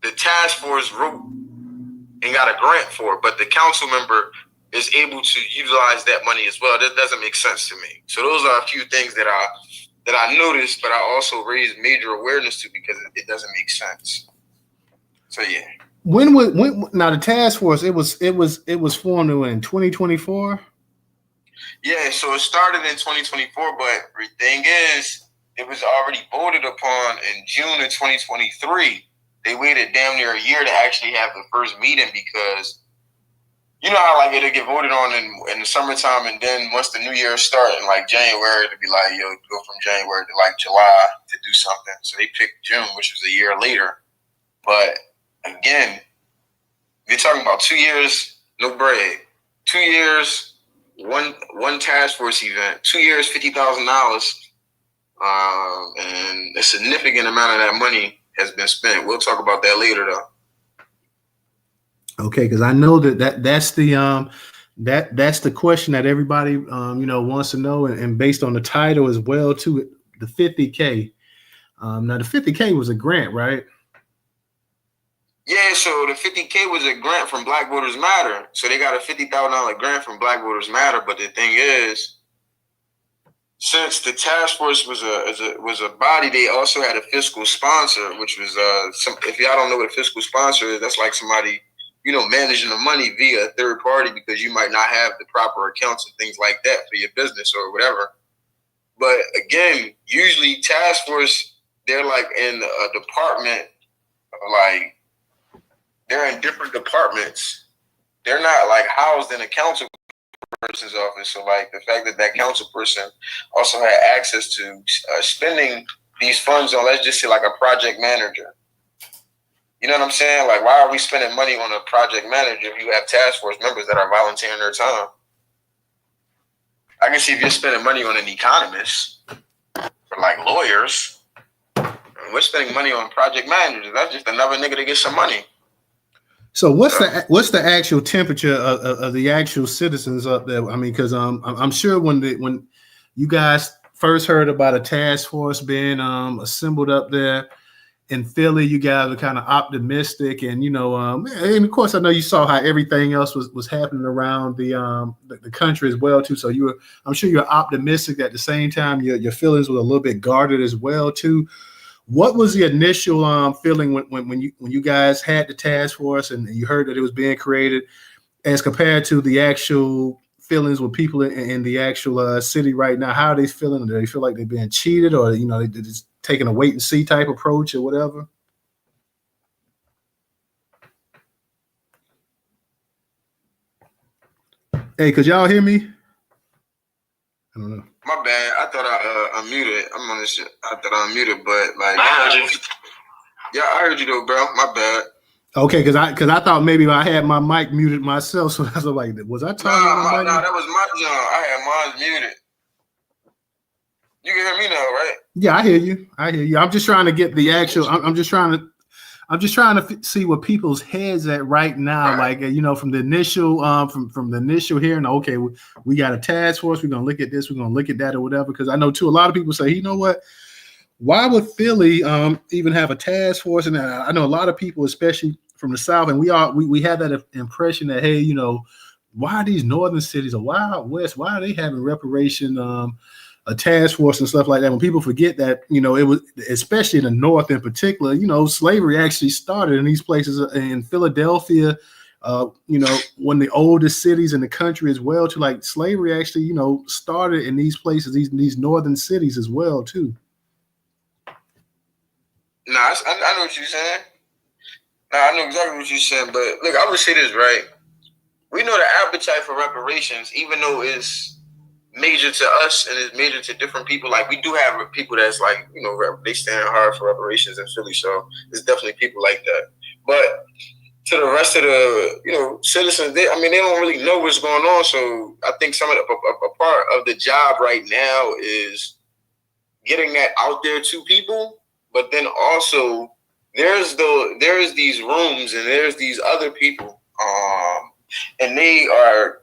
the task force wrote and got a grant for, but the council member is able to utilize that money as well. That doesn't make sense to me. So those are a few things that I noticed, but I also raised major awareness to because it doesn't make sense. So yeah. When now the task force it was formed in 2024? Yeah, so it started in 2024, but the thing is, it was already voted upon in June of 2023. They waited damn near a year to actually have the first meeting because you know how like it'll get voted on in the summertime, and then once the new year starts in like January, to be like, yo, go from January to like July to do something. So they picked June, which was a year later. But again, you're talking about 2 years, no bread. 2 years. One task force event, 2 years, $50,000, and a significant amount of that money has been spent. We'll talk about that later, though. Okay, because I know that's the question that everybody wants to know, and based on the title as well too, the 50K. Now the 50K was a grant, right? Yeah, so the 50K was a grant from Black Voters Matter. So they got a $50,000 grant from Black Voters Matter. But the thing is, since the task force was a body, they also had a fiscal sponsor, which was if y'all don't know what a fiscal sponsor is, that's like somebody managing the money via a third party because you might not have the proper accounts and things like that for your business or whatever. But again, usually task force, they're like in a department, like they're in different departments. They're not like housed in a council person's office. So like the fact that council person also had access to spending these funds on, let's just say like a project manager. You know what I'm saying? Like, why are we spending money on a project manager if you have task force members that are volunteering their time? I can see if you're spending money on an economist for like lawyers. We're spending money on project managers. That's just another nigga to get some money. So what's the actual temperature of the actual citizens up there? I mean, because I'm sure when you guys first heard about a task force being assembled up there in Philly, you guys were kind of optimistic, and and of course I know you saw how everything else was happening around the country as well too. So I'm sure you're optimistic. At the same time, your feelings were a little bit guarded as well too. What was the initial feeling when you guys had the task force and you heard that it was being created, as compared to the actual feelings with people in the actual city right now? How are they feeling? Do they feel like they're being cheated, or they're just taking a wait and see type approach or whatever? Hey, could y'all hear me? I don't know. My bad. I thought I unmuted. I'm on this shit. I thought I unmuted, but like, I heard you. Yeah, I heard you though, bro. My bad. Okay, because I thought maybe I had my mic muted myself, so I was like, was I talking? No, that was my job. I had mine muted. You can hear me now, right? Yeah, I hear you. I'm just trying to get the actual. I'm just trying to see what people's heads at right now. Right. Like from the initial from the initial hearing. Okay, we got a task force. We're gonna look at this. We're gonna look at that or whatever. Because I know too, a lot of people say, you know what? Why would Philly even have a task force? And I know a lot of people, especially from the South, and we have that impression that, hey, why are these northern cities or why out west? Why are they having reparation? A task force and stuff like that. When people forget that, it was, especially in the North in particular, slavery actually started in these places in Philadelphia, one of the oldest cities in the country as well, too. Like slavery actually, started in these places, these northern cities as well, too. No, I know what you're saying. No, I know exactly what you're saying. But look, I would say this, right? We know the appetite for reparations, even though it's major to us and it's major to different people. Like we do have people that's like, they stand hard for reparations in Philly. So there's definitely people like that. But to the rest of the, citizens, they don't really know what's going on. So I think some of a part of the job right now is getting that out there to people. But then also there's these rooms and there's these other people, and they are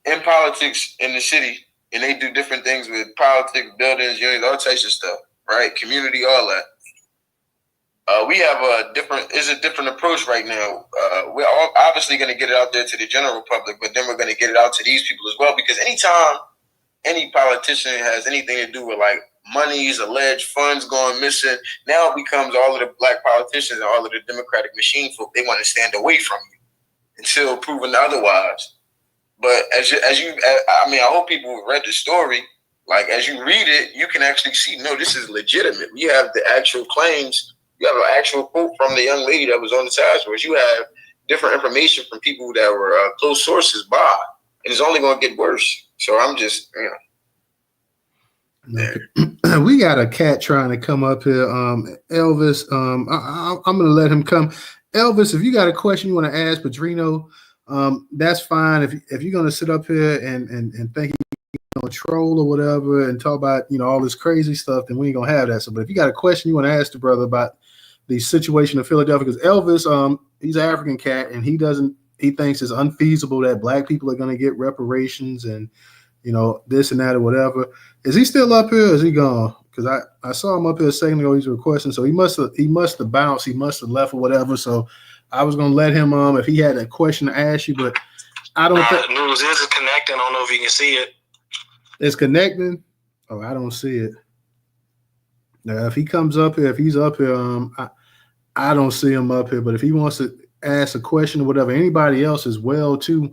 in politics in the city. And they do different things with politics, buildings, unions, all types of stuff, right? Community, all that. We have a different approach right now. We're obviously going to get it out there to the general public, but then we're going to get it out to these people as well. Because anytime any politician has anything to do with like monies, alleged funds going missing, now it becomes all of the black politicians and all of the Democratic machine folk. They want to stand away from you until proven otherwise. But I hope people read the story. Like, as you read it, you can actually see, no, this is legitimate. We have the actual claims. You have an actual quote from the young lady that was on the task force. You have different information from people that were close sources by. And it's only going to get worse. So I'm just, Okay. We got a cat trying to come up here. Elvis, I'm going to let him come. Elvis, if you got a question you want to ask Padrino, that's fine. If you're gonna sit up here and think you're gonna troll or whatever and talk about all this crazy stuff, then we ain't gonna have that. So, but if you got a question you want to ask the brother about the situation in Philadelphia, because Elvis, he's an African cat and he thinks it's unfeasible that black people are gonna get reparations and this and that or whatever. Is he still up here? Or is he gone? Because I saw him up here a second ago. He's requesting, so he must have bounced. He must have left or whatever. So I was gonna let him if he had a question to ask you, but I don't think the news is connecting. I don't know if you can see it. It's connecting. Oh, I don't see it. Now, if he comes up here, if he's up here, I don't see him up here. But if he wants to, ask a question or whatever, anybody else as well too,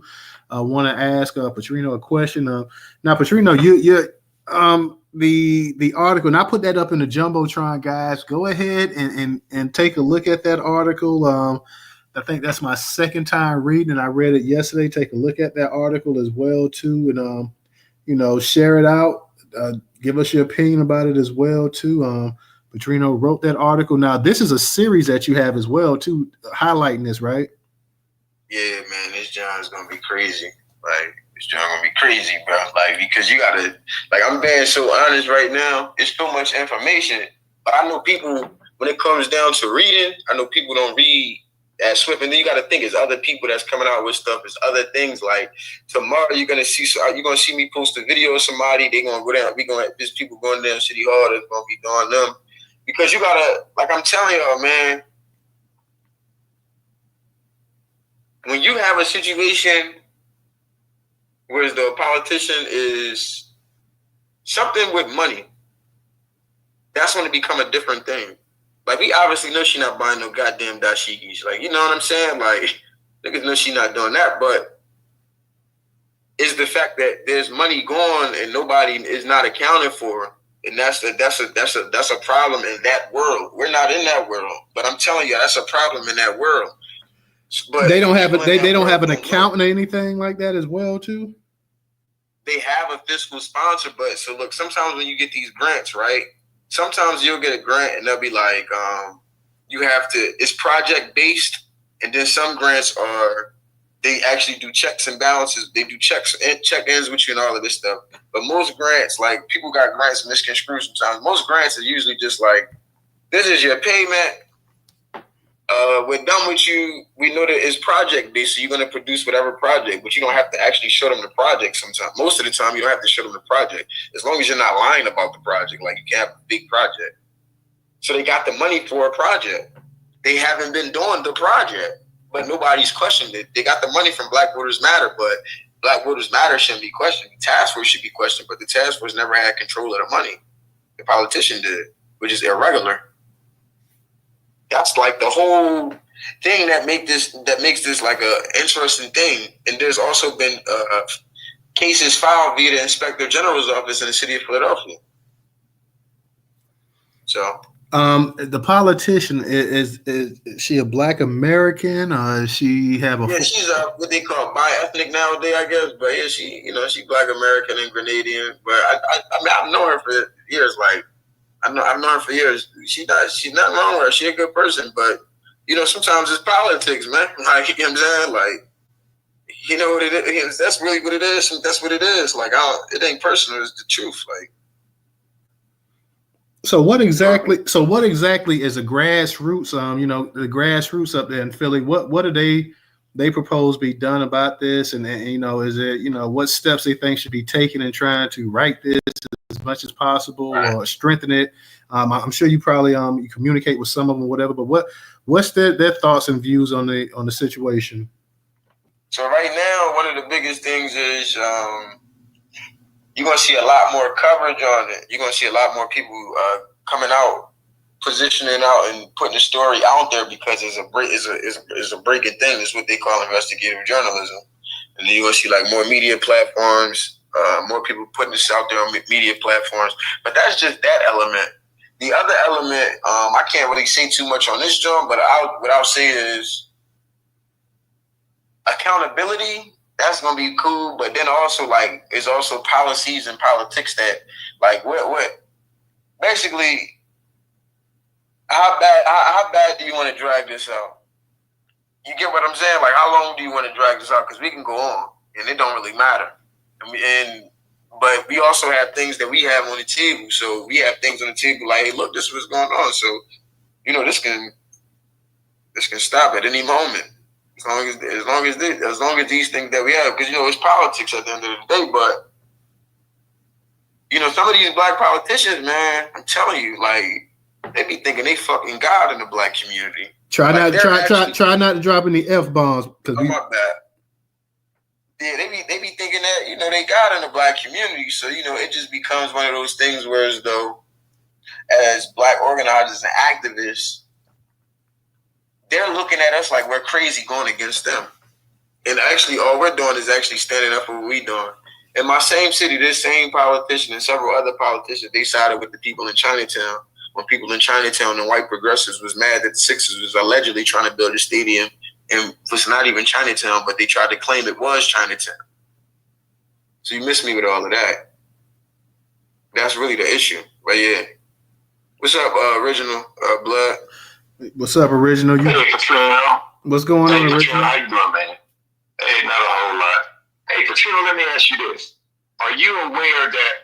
want to ask Patrino a question. Now, Patrino, you the article, and I put that up in the Jumbotron, guys. Go ahead and take a look at that article. I think that's my second time reading, and I read it yesterday. Take a look at that article as well too, and share it out. Give us your opinion about it as well too. Petrino wrote that article. Now, this is a series that you have as well too, highlighting this, right? Yeah, man, this John's gonna be crazy. Like, this John gonna be crazy, bro. Like, because you gotta, like, I'm being so honest right now. It's so much information, but I know people, when it comes down to reading, I know people don't read as swift. And then you got to think, it's other people that's coming out with stuff. It's other things. Like, tomorrow you're gonna see me post a video of somebody. They're gonna go down. There's people going down City Hall that's gonna be doing them, because you gotta, like I'm telling y'all, man. When you have a situation where the politician is something with money, that's when it become a different thing. Like, we obviously know she not buying no goddamn dashikis. Like, you know what I'm saying? Like, niggas know she not doing that, but it's the fact that there's money gone and nobody is not accounted for, and that's a problem in that world. We're not in that world, but I'm telling you, that's a problem in that world. But they don't have an accountant or anything like that as well too. They have a fiscal sponsor, but so look, sometimes when you get these grants, right? Sometimes you'll get a grant and they'll be like, you have to, it's project based, and then some grants they actually do checks and balances. They do check-ins with you and all of this stuff. But most grants, like, people got grants misconstrued sometimes. Most grants are usually just like, this is your payment. We're done with you. We know that it's project based, so you're gonna produce whatever project, but you don't have to actually show them the project sometimes. Most of the time you don't have to show them the project, as long as you're not lying about the project. Like, you can have a big project. So they got the money for a project. They haven't been doing the project, but nobody's questioned it. They got the money from Black Voters Matter, but Black Voters Matter shouldn't be questioned. The task force should be questioned, but the task force never had control of the money. The politician did, which is irregular. That's like the whole thing that makes this like a interesting thing. And there's also been cases filed via the Inspector General's office in the city of Philadelphia. So, the politician, is she a Black American, or does she have a? Yeah, she's what they call bi-ethnic nowadays, I guess. But yeah, she Black American and Grenadian. But I mean, I've known her for years. Like, I've known her for years. She's not wrong with her. She's a good person, but sometimes it's politics, man. Like, you know what I'm saying? Like, you know what it is? That's really what it is. That's what it is. Like, it ain't personal. It's the truth. Like, so what exactly is a grassroots? The grassroots up there in Philly. What do they propose be done about this? And is it what steps they think should be taken in trying to right this as much as possible, right, or strengthen it? I'm sure you probably you communicate with some of them or whatever, but what's their thoughts and views on the situation? So right now, one of the biggest things is you're going to see a lot more coverage on it. You're going to see a lot more people coming out, positioning out, and putting the story out there, because it's a breaking thing. It's what they call investigative journalism. And then you're going to see like more media platforms, more people putting this out there on media platforms. But that's just that element. The other element, I can't really say too much on this, John, but what I'll say is accountability. That's gonna be cool, but then also, like, it's also policies and politics that, like, what basically, how bad do you want to drag this out? You get what I'm saying? Like, how long do you want to drag this out? Because we can go on, and it don't really matter. But we also have things that we have on the table. So we have things on the table like, hey, look, this is what's going on. So, this can stop at any moment. As long as these things that we have, because it's politics at the end of the day. But some of these Black politicians, man, I'm telling you, like, they be thinking they fucking God in the Black community. Try not to drop any F-bombs. My bad. Yeah, they be thinking that they God in the Black community. So it just becomes one of those things where, as though, as Black organizers and activists, they're looking at us like we're crazy going against them. And actually, all we're doing is actually standing up for what we're doing. In my same city, this same politician and several other politicians, they sided with the people in Chinatown. When people in Chinatown and white progressives was mad that the Sixers was allegedly trying to build a stadium and was not even Chinatown, but they tried to claim it was Chinatown. So you missed me with all of that. That's really the issue. But yeah. What's up, Original Blood? What's up, Original? Hey, Katrina. What's going on, Katrina, Original? how you doing, man? Hey, not a whole lot. Hey, Katrina, let me ask you this. Are you aware that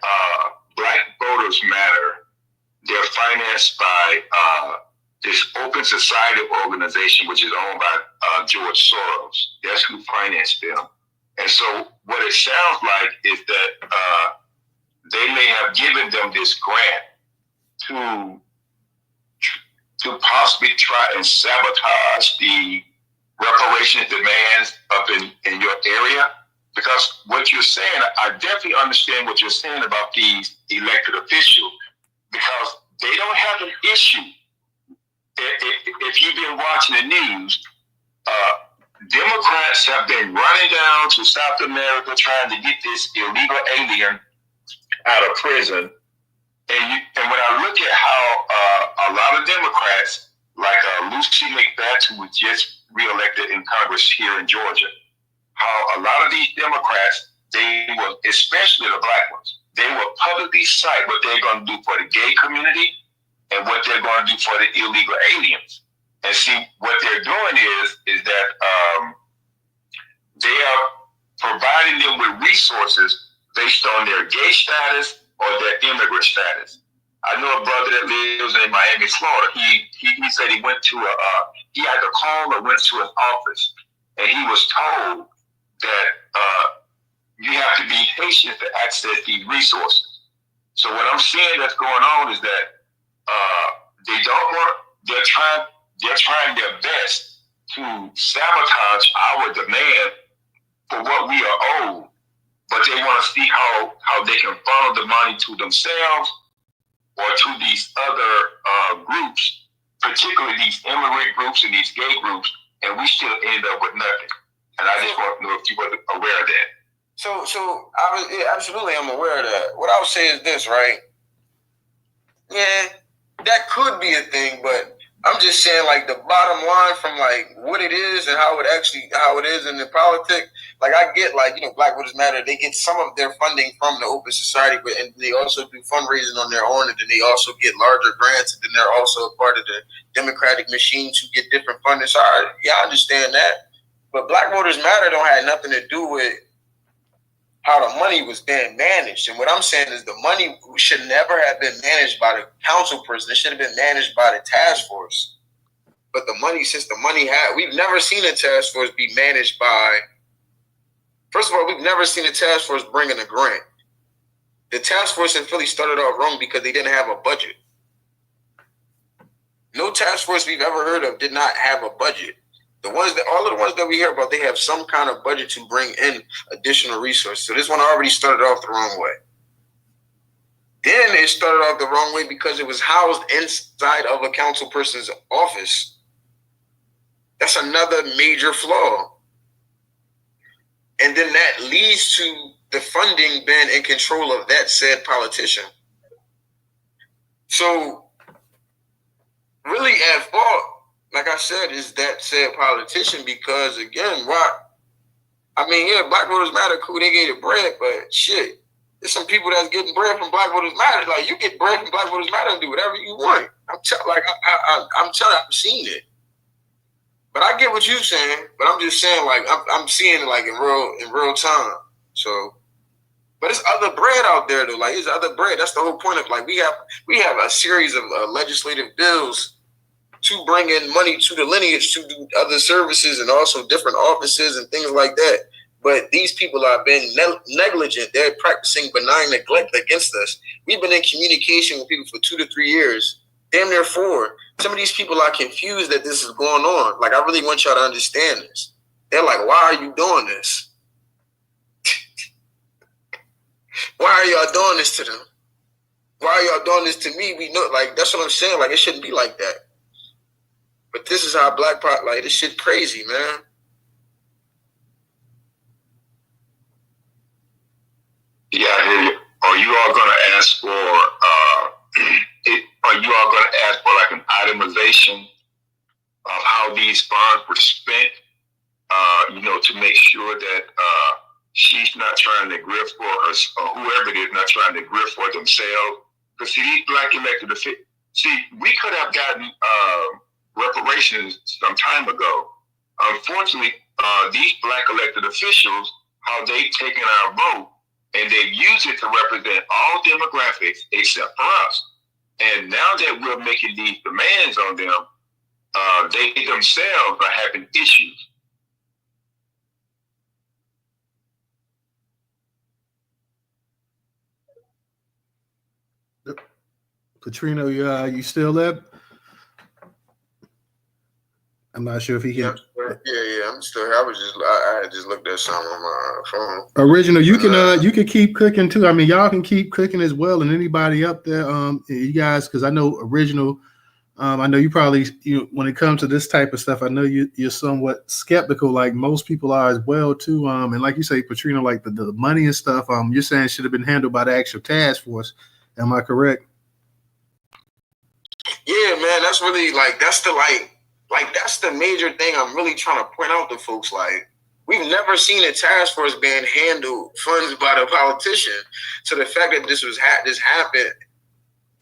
Black Voters Matter, they're financed by this Open Society organization, which is owned by George Soros? That's who financed them. And so what it sounds like is that they may have given them this grant to possibly try and sabotage the reparations demands up in your area. Because what you're saying, I definitely understand what you're saying about these elected officials, because they don't have an issue. If you've been watching the news, Democrats have been running down to South America trying to get this illegal alien out of prison. And when I look at how a lot of Democrats, like Lucy McBeth, who was just reelected in Congress here in Georgia, how a lot of these Democrats, they will, especially the Black ones, they will publicly cite what they're going to do for the gay community and what they're going to do for the illegal aliens. And see, what they're doing is that they are providing them with resources based on their gay status or their immigrant status. I know a brother that lives in Miami, Florida. He said he went to he had to call or went to his office, and he was told that you have to be Haitian to access these resources. So what I'm seeing that's going on is that they're trying their best to sabotage our demand for what we are owed, but they want to see how they can funnel the money to themselves or to these other groups, particularly these immigrant groups and these gay groups, and we still end up with nothing. And I just want to know if you were aware of that. So absolutely, I'm aware of that. What I would say is this, right? Yeah, that could be a thing, but I'm just saying, like, the bottom line from, like, what it is and how it is in the politics. Like, I get, like, you know, Black Voters Matter, they get some of their funding from the Open Society, but and they also do fundraising on their own, and then they also get larger grants, and then they're also a part of the Democratic machines who get different funding. So, I understand that. But Black Voters Matter don't have nothing to do with how the money was being managed. And what I'm saying is the money should never have been managed by the council person. It should have been managed by the task force. But the money, we've never seen a task force be managed by, first of all, we've never seen a task force bring in a grant. The task force in Philly started off wrong because they didn't have a budget. No task force we've ever heard of did not have a budget. All of the ones that we hear about, they have some kind of budget to bring in additional resources. So this one already started off the wrong way. Then it started off the wrong way because it was housed inside of a council person's office. That's another major flaw. And then that leads to the funding being in control of that said politician. So really at fault, like I said, is that said politician, because again, Black Voters Matter, cool, they gave it bread, but shit, there's some people that's getting bread from Black Voters Matter. Like, you get bread from Black Voters Matter and do whatever you want. I'm telling you, I've seen it. But I get what you're saying, but I'm just saying, like, I'm seeing it like in real time. So, but it's other bread out there though. Like, it's other bread. That's the whole point of, like, we have a series of legislative bills to bring in money to the lineage to do other services and also different offices and things like that. But these people are being negligent. They're practicing benign neglect against us. We've been in communication with people for 2 to 3 years, damn near 4. Some of these people are confused that this is going on. Like, I really want y'all to understand this. They're like, why are you doing this? Why are y'all doing this to them? Why are y'all doing this to me? We know, like, that's what I'm saying. Like, it shouldn't be like that. But this is how Black Pot, like, this shit crazy, man. Yeah, I hear you. Are you all going to ask for, are you all going to ask for like an itemization of how these funds were spent, to make sure that she's not trying to grift for us, or whoever it is not trying to grift for themselves? Because these Black elected officials, we could have gotten reparations some time ago. Unfortunately, these Black elected officials, how they've taken our vote, and they've used it to represent all demographics except for us. And now that we're making these demands on them, they themselves are having issues. Katrina, you still there? I'm not sure if he can. Yeah, I'm still here. I had just looked at something on my phone. Original, you can keep cooking too. I mean, y'all can keep cooking as well, and anybody up there, you guys, because I know Original. I know you probably, when it comes to this type of stuff, I know you're somewhat skeptical, like most people are as well too. And like you say, Katrina, like the money and stuff, you're saying should have been handled by the actual task force. Am I correct? Yeah, man, that's really that's the major thing I'm really trying to point out to folks. Like, we've never seen a task force being handled funds by the politician. So the fact that this happened,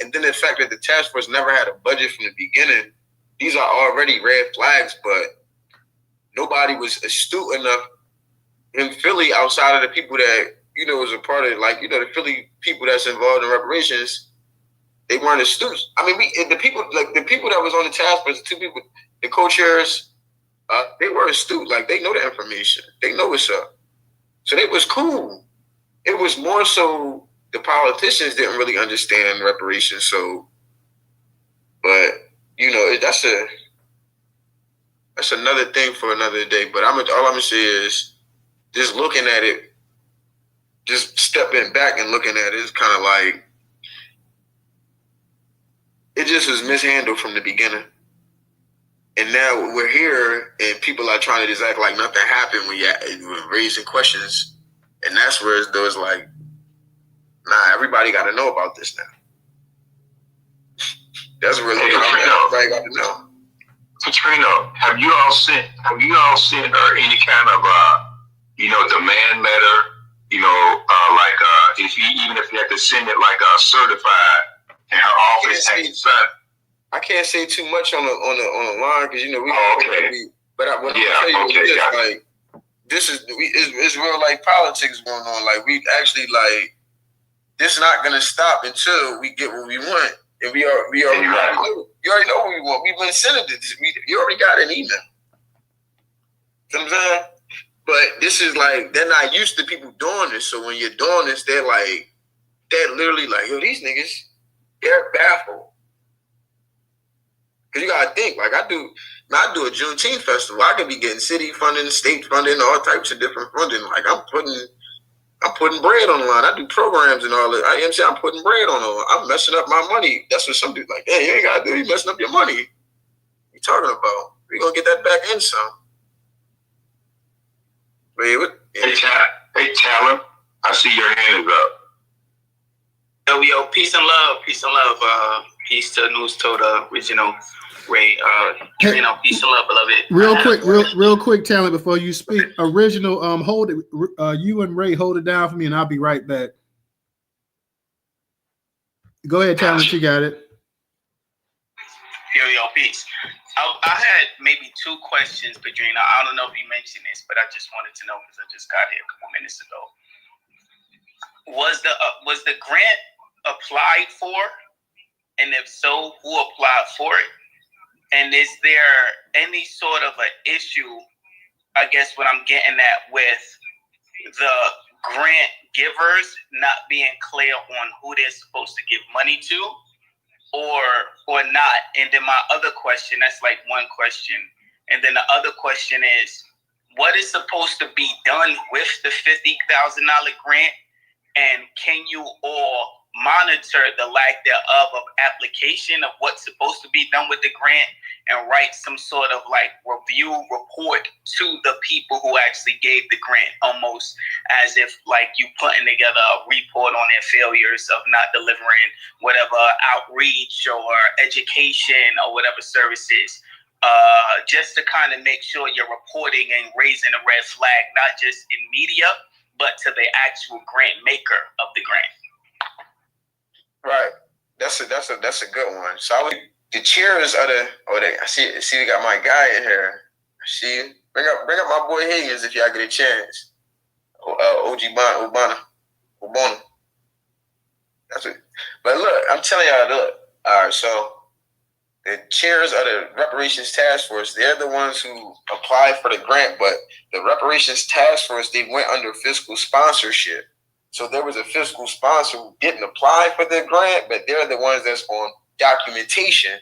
and then the fact that the task force never had a budget from the beginning, these are already red flags. But nobody was astute enough in Philly, outside of the people that was a part of the Philly people that's involved in reparations. They weren't astute. I mean, the people that was on the task force, the two people, the co-chairs, they were astute. Like, they know the information. They know what's up. So they was cool. It was more so the politicians didn't really understand reparations. So, but that's another thing for another day. But all I'm gonna say is, just looking at it, just stepping back and looking at it, it's kind of like it just was mishandled from the beginning. And now we're here, and people are trying to just act like nothing happened when you're raising questions. And that's where it's like, nah, everybody got to know about this now. That's really everybody got to know. Katrina, have you all sent her any kind of demand letter? Even if you had to send it like certified, and her office had to sign. I can't say too much on the line because we. Okay. What I'm tell you is like, it's real like politics going on. Like, we actually this is not gonna stop until we get what we want, and we already know. You already know what we want. We've been sending it. You already got an email. You know what I'm saying? But this is they're not used to people doing this. So when you're doing this, they're literally like, yo, these niggas, they're baffled. Because you gotta think, I do a Juneteenth festival. I could be getting city funding, state funding, all types of different funding. I'm putting bread on the line. I do programs and all that. I'm putting bread on the line. I'm messing up my money. That's what some dude hey, you ain't gotta do. You messing up your money. What you talking about? We gonna get that back in some. Hey, Tyler, I see your hand is up. Yo, peace and love. Peace to News Toda, Original, Ray. Peace and love, beloved. Real quick, Talent, before you speak. Original, hold it. You and Ray hold it down for me, and I'll be right back. Go ahead, Talent. You got it. Yo, peace. I had maybe two questions, Padrina. I don't know if you mentioned this, but I just wanted to know because I just got here a couple minutes ago. Was the grant applied for? And if so, who applied for it? And is there any sort of an issue, I guess what I'm getting at, with the grant givers not being clear on who they're supposed to give money to or not? And then my other question, that's one question. And then the other question is, what is supposed to be done with the $50,000 grant? And can you all monitor the lack thereof of application of what's supposed to be done with the grant and write some sort of like review report to the people who actually gave the grant, almost as if like you putting together a report on their failures of not delivering whatever outreach or education or whatever services, just to kind of make sure you're reporting and raising a red flag, not just in media, but to the actual grant maker of the grant. Right. That's a good one. So the cheers are I see we got my guy in here. See, bring up my boy Higgins if y'all get a chance. OG Obama. That's it. But look, I'm telling y'all, look. All right, so the chairs of the Reparations Task Force, they're the ones who applied for the grant, but the Reparations Task Force, they went under fiscal sponsorship. So there was a fiscal sponsor who didn't apply for the grant, but they're the ones that's on documentation.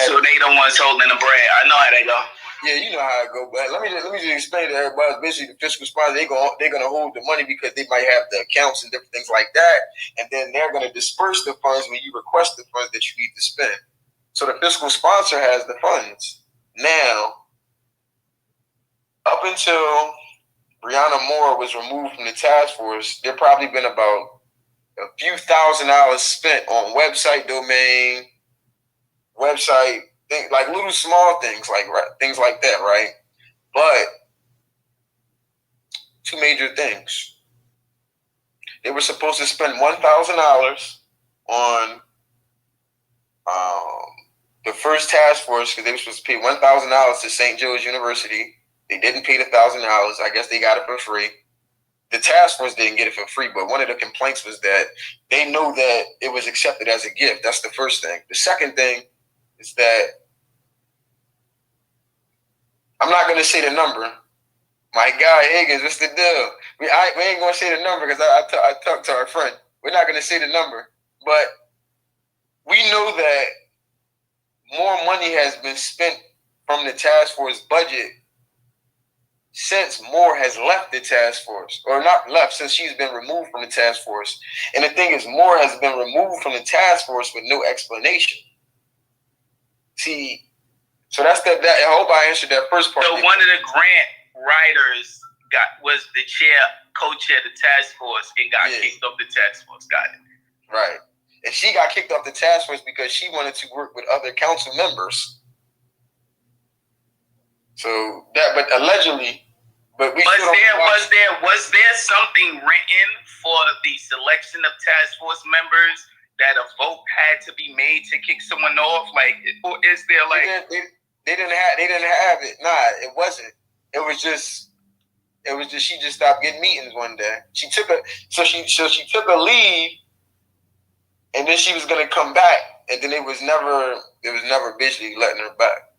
So they the ones holding the bread. I know how they go. Yeah, you know how it go. But let me just explain to everybody. Basically, the fiscal sponsor, they're gonna hold the money because they might have the accounts and different things like that, and then they're gonna disperse the funds when you request the funds that you need to spend. So the fiscal sponsor has the funds. Now, up until Brianna Moore was removed from the task force, there probably been about a few $1,000s spent on website domain, things like little small things things like that, right? But two major things. They were supposed to spend $1,000 on the first task force because they were supposed to pay $1,000 to St. Joe's University. They didn't pay the $1,000. I guess they got it for free. The task force didn't get it for free, but one of the complaints was that they know that it was accepted as a gift. That's the first thing. The second thing is that I'm not going to say the number. My guy Higgins, what's the deal? We ain't going to say the number because I talked to our friend. We're not going to say the number, but we know that more money has been spent from the task force budget since Moore has left the task force, or not left, since she's been removed from the task force. And the thing is, Moore has been removed from the task force with no explanation. See, so that's that. I hope I answered that first part. So one of the grant writers was the co-chair of the task force and got kicked off the task force. Got it. Right. And she got kicked off the task force because she wanted to work with other council members. So that, but allegedly, was there something written for the selection of task force members that a vote had to be made to kick someone off? Like, or is there like they didn't have it? Nah, it wasn't. It was just she just stopped getting meetings one day. She took a leave, and then she was gonna come back, and then it was never basically letting her back.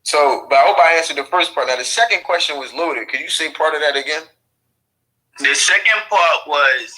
So, but I hope I answered the first part. Now, the second question was loaded. Could you say part of that again? The second part was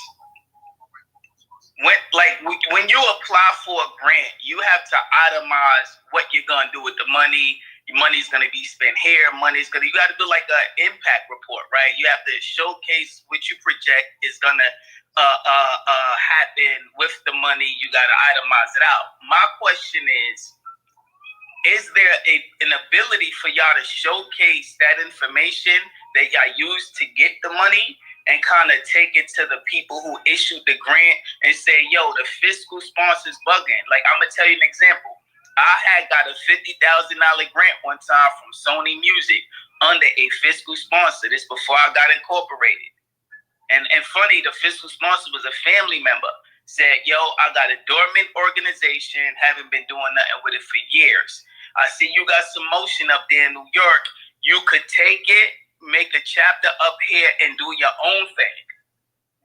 when you apply for a grant, you have to itemize what you're gonna do with the money. Your money's gonna be spent here. You got to do like an impact report, right? You have to showcase what you project is gonna happen with the money. You got to itemize it out. My question is there an ability for y'all to showcase that information that y'all used to get the money and kind of take it to the people who issued the grant and say, yo, the fiscal sponsor's bugging? Like, I'm going to tell you an example. I had got a $50,000 grant one time from Sony Music under a fiscal sponsor. This before I got incorporated. And funny, the fiscal sponsor was a family member. Said, yo, I got a dormant organization, haven't been doing nothing with it for years. I see you got some motion up there in New York. You could take it, make a chapter up here, and do your own thing.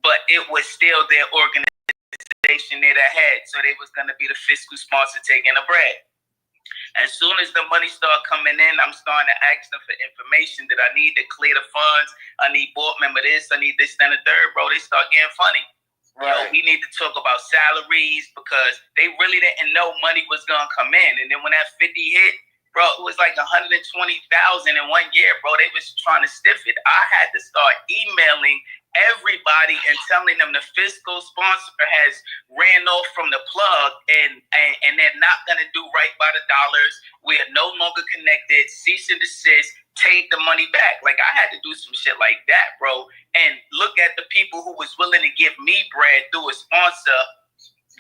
But it was still their organization near their head, so they was going to be the fiscal sponsor taking the bread. As soon as the money started coming in, I'm starting to ask them for information that I need to clear the funds. I need board member this, I need this, and the third, bro. They start getting funny. Right. Yo, we need to talk about salaries because they really didn't know money was gonna come in. And then when that 50 hit, bro, it was like 120,000 in 1 year, bro. They was trying to stiff it. I had to start emailing everybody and telling them the fiscal sponsor has ran off from the plug and they're not going to do right by the dollars. We are no longer connected. Cease and desist. Take the money back. Like, I had to do some shit like that, bro. And look at the people who was willing to give me bread through a sponsor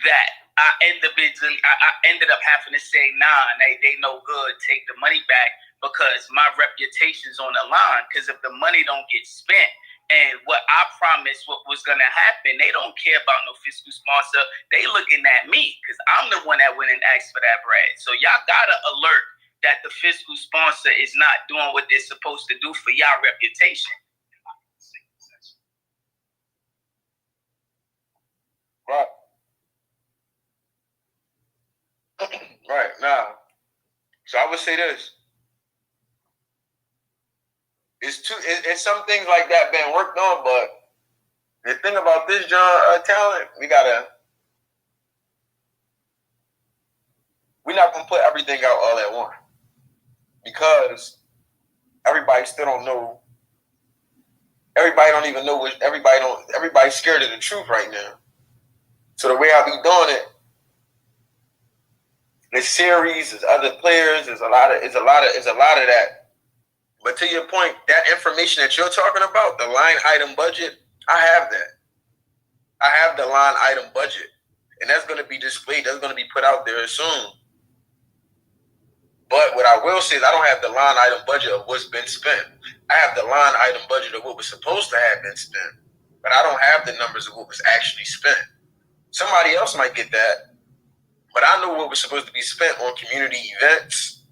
that I ended up having to say, nah, they no good. Take the money back because my reputation's on the line. Because if the money don't get spent, and what I promised what was going to happen, they don't care about no fiscal sponsor. They looking at me because I'm the one that went and asked for that bread. So y'all got to alert that the fiscal sponsor is not doing what they're supposed to do for y'all reputation. Right. Right. Now, so I would say this. It's some things like that been worked on, but the thing about this John talent, we're not gonna put everything out all at once because everybody still don't know. Everybody don't even know what everybody's scared of the truth right now. So the way I be doing it, the series, there's other players, there's a lot of that. But to your point, that information that you're talking about, the line item budget, I have that. I have the line item budget. And that's going to be displayed. That's going to be put out there soon. But what I will say is I don't have the line item budget of what's been spent. I have the line item budget of what was supposed to have been spent. But I don't have the numbers of what was actually spent. Somebody else might get that. But I know what was supposed to be spent on community events,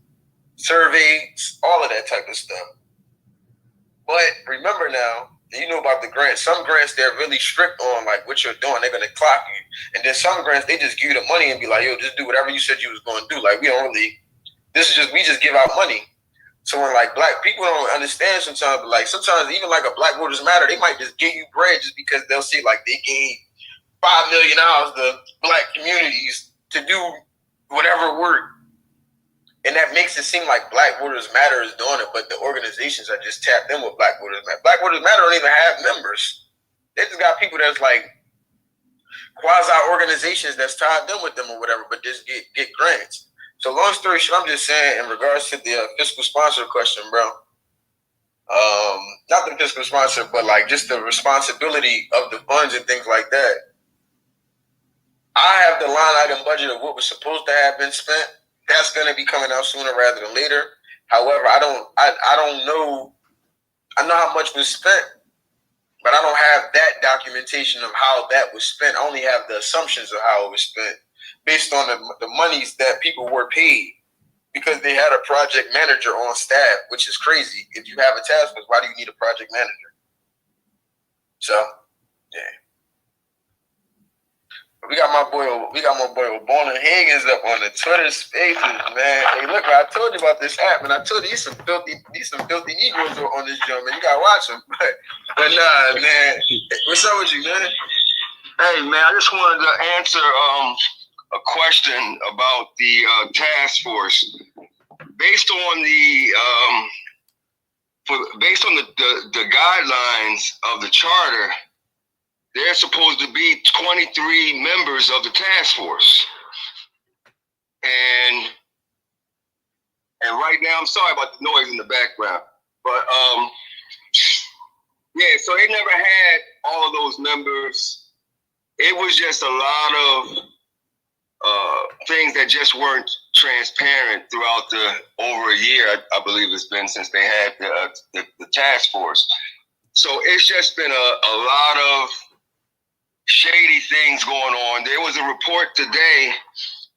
surveys, all of that type of stuff. But remember now, you know about the grants. Some grants, they're really strict on like what you're doing. They're going to clock you. And then some grants, they just give you the money and be like, yo, just do whatever you said you was going to do. Like, we just give out money. So when like black people don't understand sometimes, but like sometimes even like a Black Voters Matter, they might just give you bread just because they'll see like they gave $5 million to black communities to do whatever work. And that makes it seem like Black Voters Matter is doing it, but the organizations are just tapped in with Black Voters Matter. Black Voters Matter don't even have members. They just got people that's like quasi-organizations that's tied in with them or whatever, but just get grants. So long story short, I'm just saying in regards to the fiscal sponsor question, bro, not the fiscal sponsor, but like just the responsibility of the funds and things like that. I have the line item budget of what was supposed to have been spent. That's going to be coming out sooner rather than later. However, I don't know. I know how much was spent, but I don't have that documentation of how that was spent. I only have the assumptions of how it was spent based on the monies that people were paid because they had a project manager on staff, which is crazy. If you have a task force, why do you need a project manager? So, yeah. We got my boy O'Bona Higgins up on the Twitter Spaces, man. Hey, look, I told you about this app, and I told you these some filthy Negroes on this jump, man. You gotta watch them. But nah, man. What's up with you, man? Hey, man, I just wanted to answer a question about the task force. Based on the guidelines of the charter, there's supposed to be 23 members of the task force. And right now, I'm sorry about the noise in the background, but yeah, so they never had all of those members. It was just a lot of things that just weren't transparent throughout the over a year, I believe it's been since they had the task force. So it's just been a lot of shady things going on. There was a report today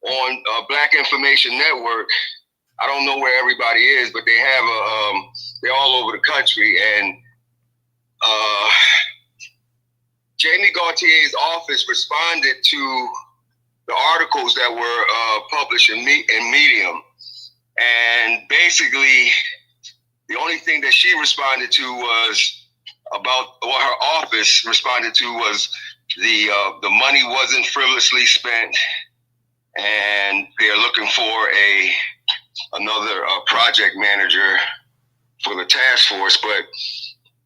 on Black Information Network. I don't know where everybody is, but they have they're all over the country. And Jamie Gaultier's office responded to the articles that were published in Medium. And basically, the only thing that she responded to was about what her office responded to was the money wasn't frivolously spent, and they're looking for another project manager for the task force. But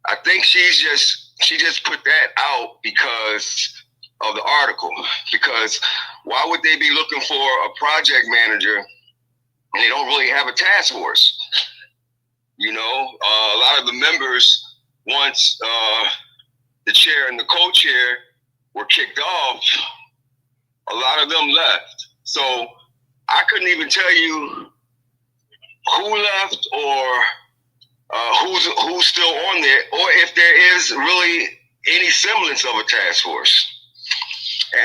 I think she's just she just put that out because of the article. Because why would they be looking for a project manager and they don't really have a task force? You know, a lot of the members, once the chair and the co-chair were kicked off, a lot of them left. So I couldn't even tell you who left or who's still on there, or if there is really any semblance of a task force.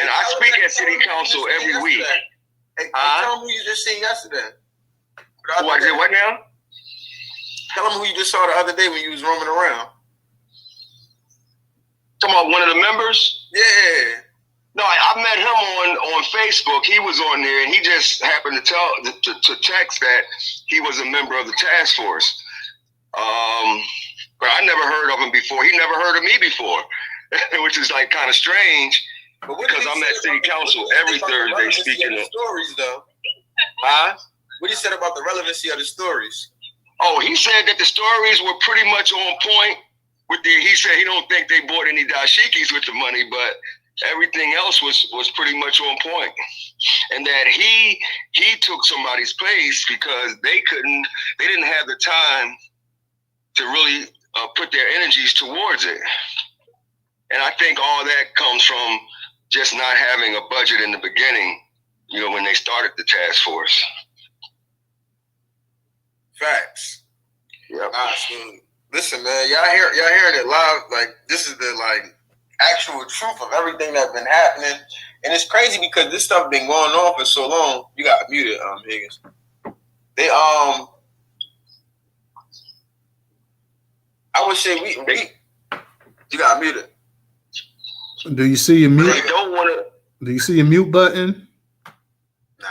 And I speak at city council every week. Hey, tell them who you just seen yesterday. What now? Tell them who you just saw the other day when you was roaming around. Talking about one of the members? Yeah. No, I met him on Facebook. He was on there, and he just happened to text that he was a member of the task force. But I never heard of him before. He never heard of me before, which is like kind of strange because I'm at city council every Thursday speaking of stories, though. What he said about the relevancy of the stories? Oh, he said that the stories were pretty much on point. He said he don't think they bought any dashikis with the money, but everything else was pretty much on point. And that he took somebody's place because they didn't have the time to really put their energies towards it. And I think all that comes from just not having a budget in the beginning, you know, when they started the task force. Facts. Yeah. Listen, man, y'all hearing it live. Like, this is the actual truth of everything that's been happening. And it's crazy because this stuff been going on for so long. You got muted, Higgins. They I would say we you got muted. Do you see your mute? They don't want to. Do you see your mute button? Nah,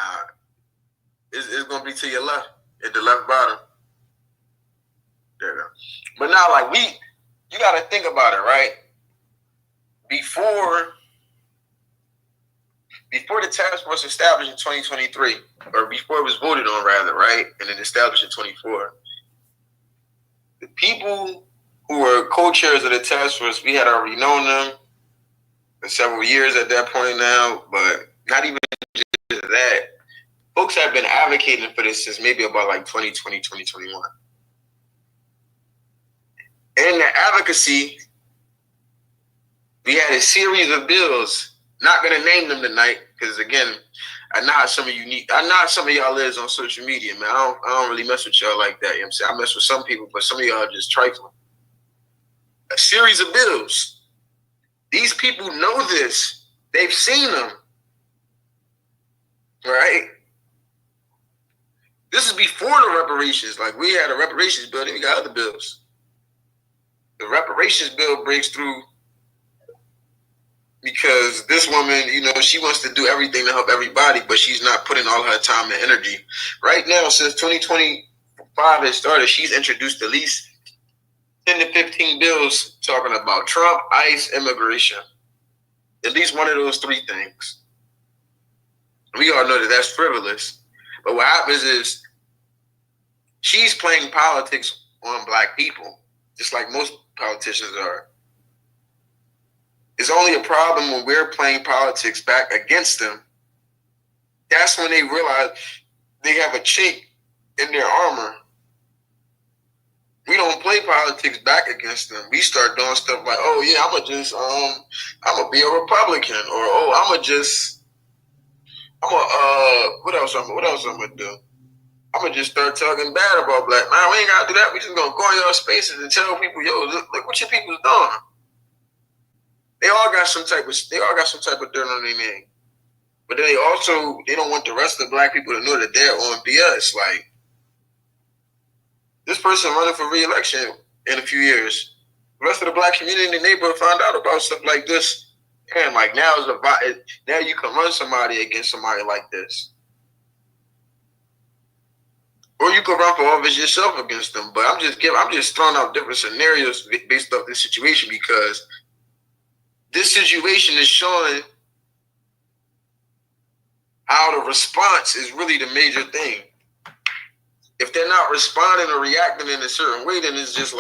it's gonna be to your left, at the left bottom. There you go. But now, you got to think about it, right? Before the task force established in 2023, or before it was voted on, rather, right, and then established in 24, the people who were co-chairs of the task force, we had already known them for several years at that point now, but not even just that. Folks have been advocating for this since maybe about 2020, 2021. In the advocacy, we had a series of bills. Not gonna name them tonight because again, I know how some of y'all lives on social media, man. I don't really mess with y'all like that. You know what I'm saying? I mess with some people, but some of y'all are just trifling. A series of bills. These people know this. They've seen them. Right? This is before the reparations. We had a reparations bill, then we got other bills. The reparations bill breaks through because this woman, she wants to do everything to help everybody, but she's not putting all her time and energy. Right now, since 2025 has started, she's introduced at least 10 to 15 bills talking about Trump, ICE, immigration. At least one of those three things. We all know that that's frivolous. But what happens is she's playing politics on Black people, just like most politicians are. It's only a problem when we're playing politics back against them. That's when they realize they have a chink in their armor. We don't play politics back against them. We start doing stuff like, oh yeah, I'm gonna be a Republican, or what else I'm gonna do? I'm gonna just start talking bad about Black. Man, we ain't gotta do that. We just gonna go in y'all spaces and tell people, yo, look what your people's doing. They all got some type of dirt on their name. But then they don't want the rest of the Black people to know that they're on BS. This person running for re-election in a few years. The rest of the Black community in the neighborhood found out about stuff like this. And now you can run somebody against somebody like this. Or you could run for office yourself against them. But I'm just throwing out different scenarios based off this situation because this situation is showing how the response is really the major thing. If they're not responding or reacting in a certain way, then it's just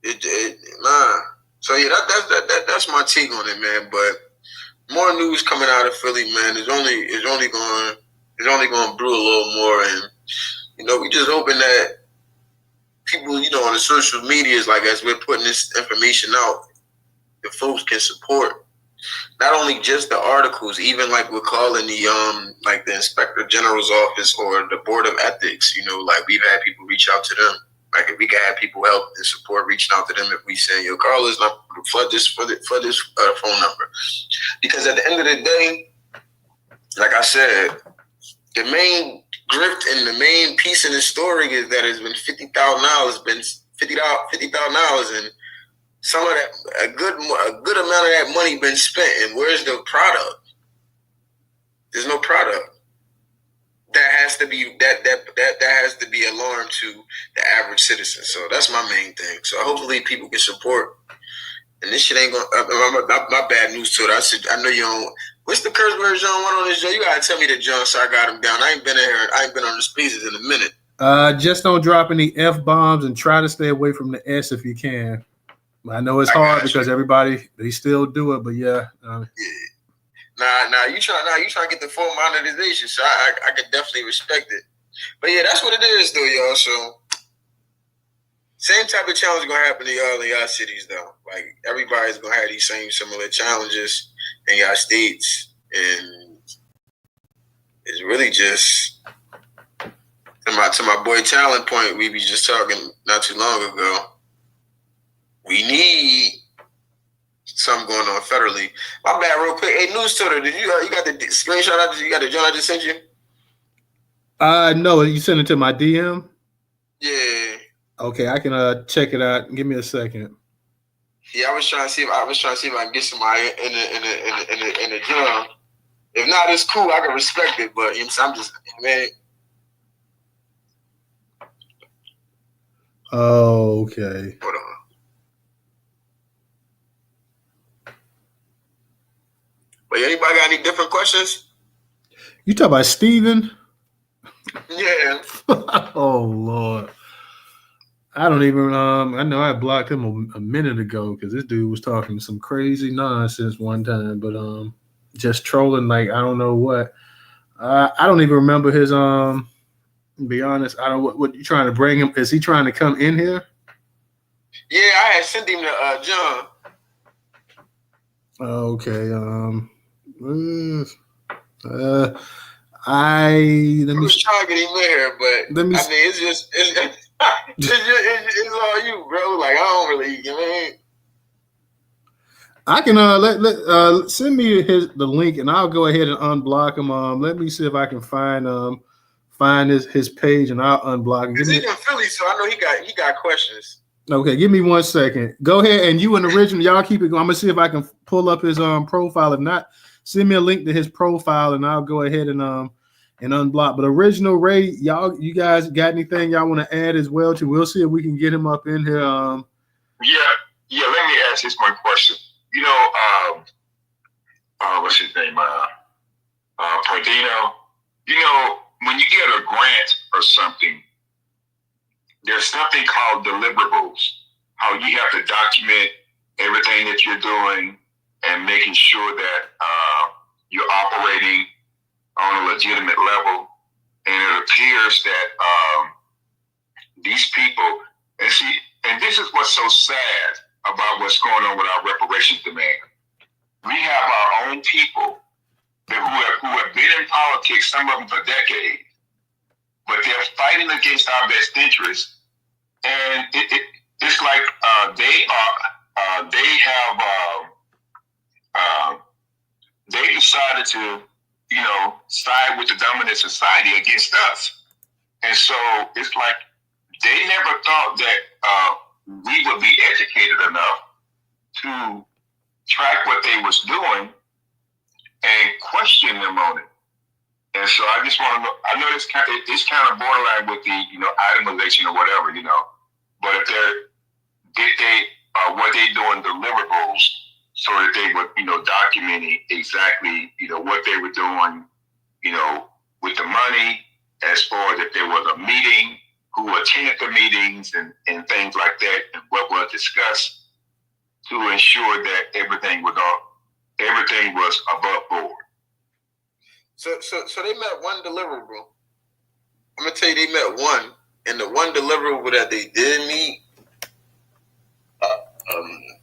So yeah, that's my take on it, man. But more news coming out of Philly, man. It's only going to brew a little more, and we just hoping that people, on the social medias, like as we're putting this information out, the folks can support not only just the articles, even like we're calling the the Inspector General's office or the Board of Ethics. Like we've had people reach out to them. Like if we can have people help and support reaching out to them, if we say, "Yo, Carlos, not flood this phone number," because at the end of the day, like I said, the main grift and the main piece in the story is that it's been $50,000, and some of that, a good amount of that money been spent. And where's the product? There's no product. That has to be alarm to the average citizen. So that's my main thing. So hopefully people can support. And this shit ain't gonna. My bad news to it. I know you don't. What's the curse word John want on this show? You gotta tell me that John Sar got him down. I ain't been in here. I ain't been on the speeches in a minute. Just don't drop any F-bombs and try to stay away from the S if you can. I know it's hard because they still do it, but yeah. Yeah. Nah, you trying to get the full monetization, so I can definitely respect it. But yeah, that's what it is, though, y'all. So same type of challenge gonna happen to y'all in y'all cities, though. Like everybody's gonna have these same similar challenges in y'all states, and it's really just to my boy Talent Point. We be just talking not too long ago. We need something going on federally. My bad, real quick. Hey, News Tutor, did you got the screenshot? You got the joint I just sent you? No, you sent it to my DM. Yeah. Okay, I can check it out. Give me a second. Yeah, I was trying to see if I can get somebody in the job. If not, it's cool. I can respect it, but I'm just, man. Oh, okay. Hold on. But anybody got any different questions? You talk about Steven? Yeah. Oh Lord. I don't even I know I blocked him a minute ago because this dude was talking some crazy nonsense one time, but just trolling like I don't know what. I don't even remember his to be honest, I don't what you trying to bring him? Is he trying to come in here? Yeah, I had sent him to John. Okay. I was trying to get him in here, but it's just it's all you, bro. Like I don't really, I can send me the link and I'll go ahead and unblock him. Let me see if I can find his page and I'll unblock him. He's in Philly, so I know he got questions. Okay, give me 1 second. Go ahead, and you and Original, y'all keep it going. I'm gonna see if I can pull up his profile. If not, send me a link to his profile, and I'll go ahead and unblock. But Original Ray, you guys got anything y'all want to add as well? We'll see if we can get him up in here. Yeah. Let me ask this one question. What's his name? Pardino. When you get a grant or something, there's something called deliverables. How you have to document everything that you're doing and making sure that you're operating on a legitimate level. And it appears that these people, and this is what's so sad about what's going on with our reparations demand. We have our own people who have been in politics, some of them for decades, but they're fighting against our best interests, and it's like they decided to side with the dominant society against us, and so it's like they never thought that we would be educated enough to track what they was doing and question them on it. And so I just want to know, I know it's kind of borderline with the, itemization or whatever, but if were they doing deliverables so that they were, documenting exactly, what they were doing, with the money, as far as if there was a meeting who attended the meetings and things like that, and what was discussed to ensure that everything was above board. So they met one deliverable. I'm gonna tell you, they met one, and the one deliverable that they did meet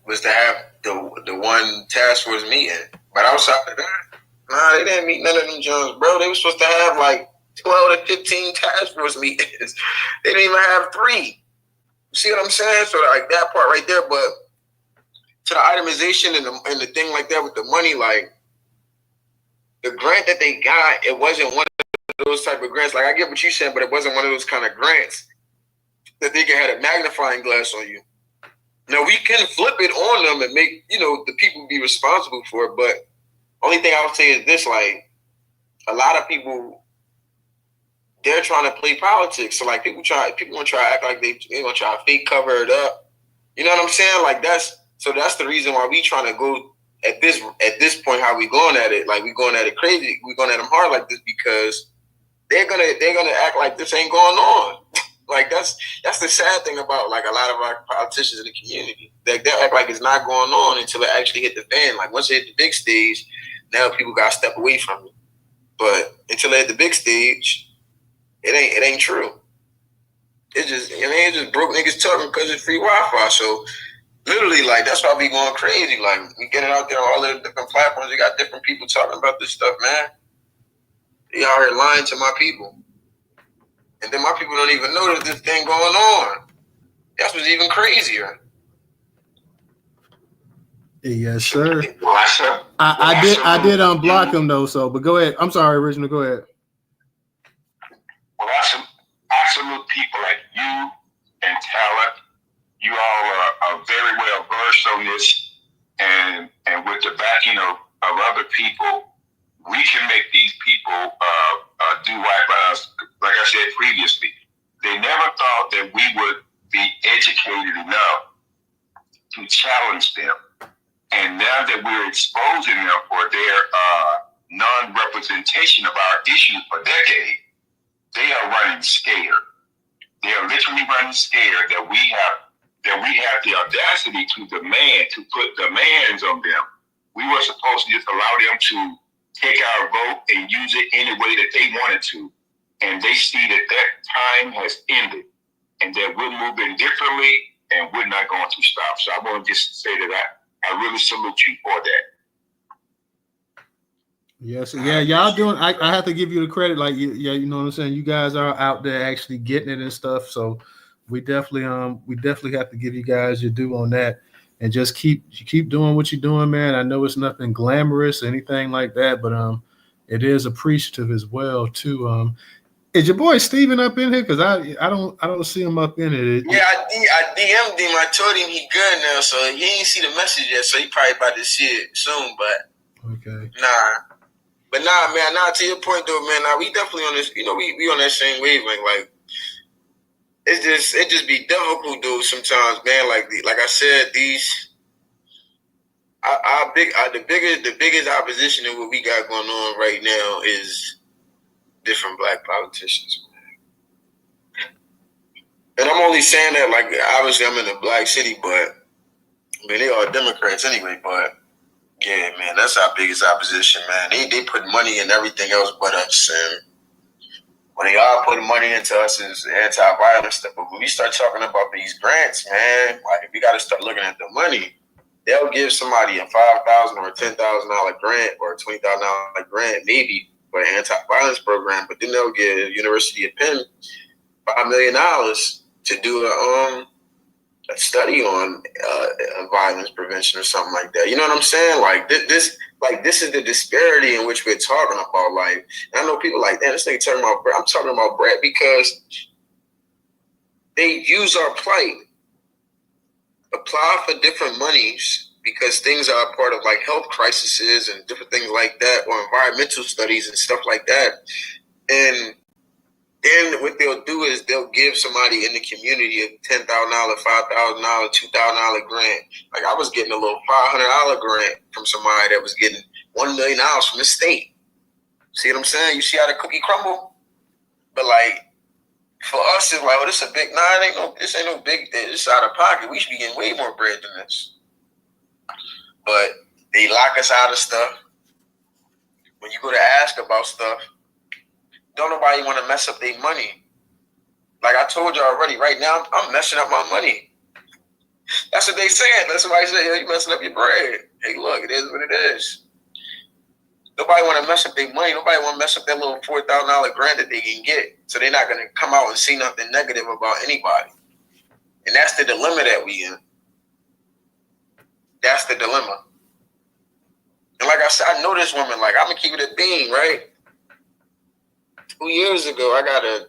was to have the one task force meeting. But outside of that, nah, they didn't meet none of them Jones, bro. They were supposed to have like 12 to 15 task force meetings. They didn't even have 3. You see what I'm saying? So like that part right there, but to the itemization and the thing like that with the money, like the grant that they got, it wasn't one of those type of grants. Like I get what you said, but it wasn't one of those kind of grants that they can have a magnifying glass on you. Now we can flip it on them and make, the people be responsible for it, but only thing I would say is this, like a lot of people, they're trying to play politics. So like people want to try to act like they gonna try to fake cover it up. You know what I'm saying? Like that's the reason why we trying to go at this point, how we going at it. Like we going at it crazy. We going at them hard like this because they're gonna act like this ain't going on. Like that's the sad thing about like a lot of our politicians in the community. They act like it's not going on until it actually hit the fan. Like once it hit the big stage, now people gotta step away from it. But until it hit the big stage, it ain't true. It's just broke niggas talking because it's free Wi-Fi. So literally, like that's why we going crazy. Like we get it out there on all the different platforms. We got different people talking about this stuff, man. They out here lying to my people. And then my people don't even know that this thing going on. That's what's even crazier. Yes, sir. Well, I did unblock him though. So, but go ahead. I'm sorry, Original. Go ahead. Well, I salute people like you and Talent. You all are very well versed on this, and with the backing of other people, we can make these people do right by us. Like I said previously, they never thought that we would be educated enough to challenge them. And now that we're exposing them for their non-representation of our issues for decades, they are running scared. They are literally running scared that we have the audacity to put demands on them. We were supposed to just allow them to take our vote and use it any way that they wanted to. And they see that time has ended and that we're moving differently and we're not going to stop. So I want to just say that I really salute you for that. Yes, yeah, y'all doing. I have to give you the credit. Like, you know what I'm saying. You guys are out there actually getting it and stuff. So we definitely have to give you guys your due on that, and just keep doing what you're doing, man. I know it's nothing glamorous, anything like that, but it is appreciative as well too. Is your boy Steven up in here? Because I don't see him up in it. Yeah, I DM'd him. I told him he good now, so he ain't see the message yet. So he probably about to see it soon. But okay, man. Nah. To your point though, man. Nah, we definitely on this. We on that same wavelength. Like it just be difficult though sometimes, man. Like I said, the biggest opposition in what we got going on right now is different black politicians. And I'm only saying that, like, obviously I'm in a black city, but I mean, they are Democrats anyway. But yeah, man, that's our biggest opposition, man. They put money in everything else but us. And when they are putting money into us is anti-violence stuff. But when we start talking about these grants, man, like we got to start looking at the money. They'll give somebody a $5,000 or a $10,000 grant or a $20,000 grant, maybe, for an anti-violence program, but then they'll give University of Penn $5 million to do a study on violence prevention or something like that. You know what I'm saying? Like this is the disparity in which we're talking about. Like, and I know people like, damn, this nigga talking about bread. I'm talking about bread because they use our plight, apply for different monies because things are a part of like health crises and different things like that, or environmental studies and stuff like that. And then what they'll do is they'll give somebody in the community a $10,000, $5,000, $2,000 grant. Like I was getting a little $500 grant from somebody that was getting $1 million from the state. See what I'm saying? You see how the cookie crumble? But like For us, it's like, oh, this a big this ain't no big thing. This out of pocket. We should be getting way more bread than this. But they lock us out of stuff. When you go to ask about stuff, don't nobody want to mess up their money. Like I told you already, right now I'm messing up my money. That's what they saying. That's somebody say, yeah, you messing up your bread. Hey, look, it is what it is. Nobody want to mess up their money. Nobody want to mess up that little $4,000 grant that they can get. So they're not going to come out and see nothing negative about anybody. And that's the dilemma that we in. That's the dilemma. And like I said, I know this woman. Like, I'm going to keep it a bean, right? 2 years ago, I got a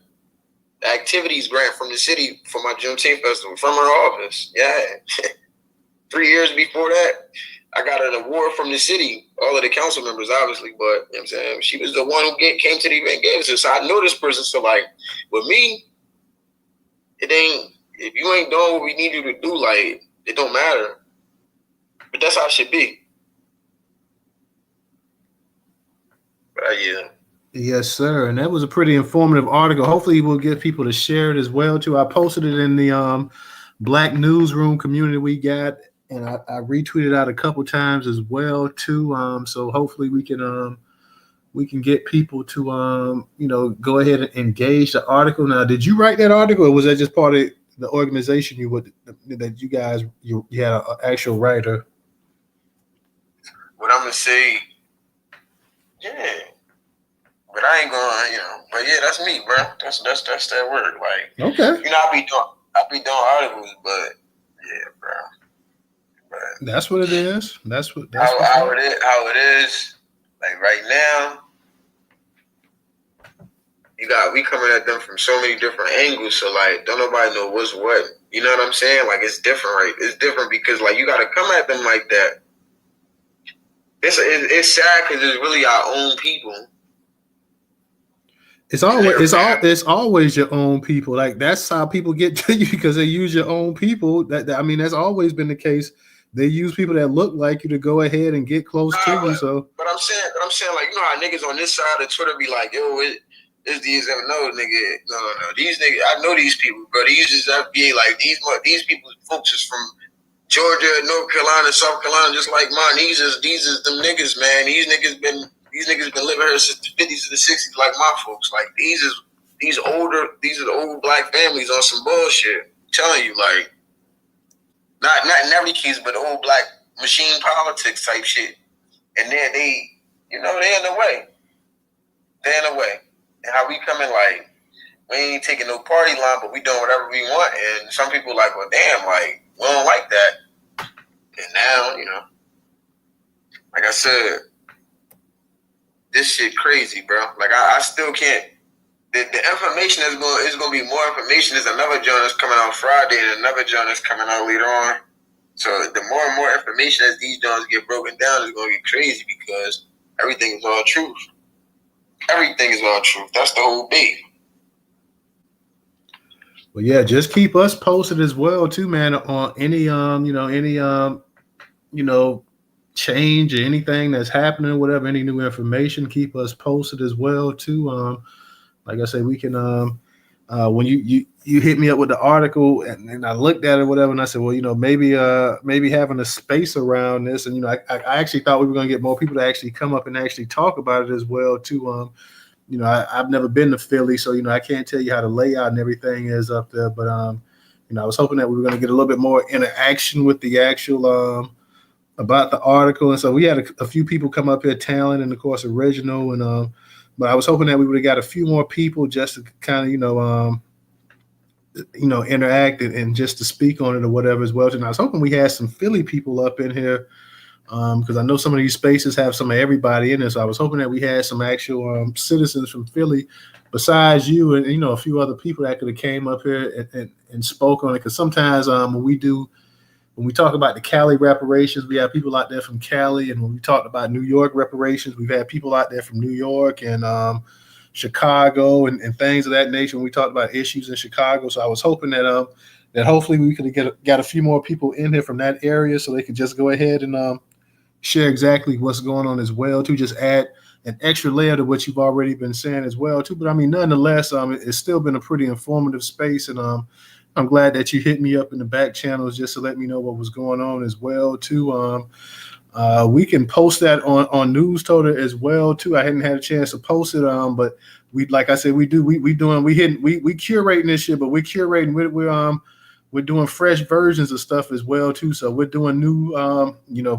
activities grant from the city for my Juneteenth festival from her office. Yeah. 3 years before that, I got an award from the city, all of the council members, obviously, but you know what I'm saying, she was the one who came to the event and gave us it. So I know this person. So like with me, it ain't, if you ain't doing what we need you to do, like it don't matter. But that's how it should be. But yeah. Yes, sir. And that was a pretty informative article. Hopefully we'll get people to share it as well too. I posted it in the Black Newsroom community we got. And I retweeted out a couple times as well too. So hopefully we can get people to go ahead and engage the article. Now, did you write that article, or was that just part of the organization you had an actual writer? What I'm gonna say, yeah. But I ain't gonna, but yeah, that's me, bro. That's that word. Like, okay. I be doing articles, but yeah, bro. That's what it is. That's how it is. Like right now, we coming at them from so many different angles. So like, don't nobody know what's what. You know what I'm saying? Like it's different, right? It's different because like you got to come at them like that. It's sad because it's really our own people. It's always your own people. Like that's how people get to you, because they use your own people. That's always been the case. They use people that look like you to go ahead and get close to you. So, but I'm saying, like, you know how niggas on this side of Twitter be like, yo, it's these no nigga, no, these niggas, I know these people, bro. These is FBA, like these people, folks is from Georgia, North Carolina, South Carolina, just like mine. These is them niggas, man. These niggas been living here since the 50s to the 60s, like my folks. Like these are the old black families on some bullshit. I'm telling you, like. Not in every case, but old black machine politics type shit. And then they in the way. They're in the way. And how we come in like, we ain't taking no party line, but we doing whatever we want. And some people like, well, damn, like, we don't like that. And now, like I said, this shit crazy, bro. Like, I still can't. The information is going to be more information. There's another joint that's coming out Friday and another joint that's coming out later on. So the more and more information as these joints get broken down is going to get crazy because everything is all truth. Everything is all truth. That's the whole beef. Well, yeah, just keep us posted as well too, man, on any change or anything that's happening, whatever, any new information, keep us posted as well too. Like I said, we can when you hit me up with the article and I looked at it, whatever, and I said, well, maybe having a space around this, and I actually thought we were going to get more people to actually come up and actually talk about it as well too. I've never been to Philly, so I can't tell you how the layout and everything is up there, but I was hoping that we were going to get a little bit more interaction with the actual about the article, and so we had a few people come up here, Talent and of course Original, and but I was hoping that we would have got a few more people just to kind of, interact and just to speak on it or whatever as well. And I was hoping we had some Philly people up in here because I know some of these spaces have some of everybody in there. So I was hoping that we had some actual citizens from Philly besides you and, a few other people that could have came up here and spoke on it. Because sometimes when we talk about the Cali reparations, we have people out there from Cali. And when we talked about New York reparations, we've had people out there from New York and Chicago and things of that nature when we talked about issues in Chicago. So I was hoping that hopefully we could got a few more people in here from that area so they could just go ahead and share exactly what's going on as well, to just add an extra layer to what you've already been saying as well too. But I mean, nonetheless, it's still been a pretty informative space, and I'm glad that you hit me up in the back channels just to let me know what was going on as well too. We can post that on News Total as well too. I hadn't had a chance to post it, but we, like I said, we curating this shit, but we're curating. We're doing fresh versions of stuff as well too. So we're doing new.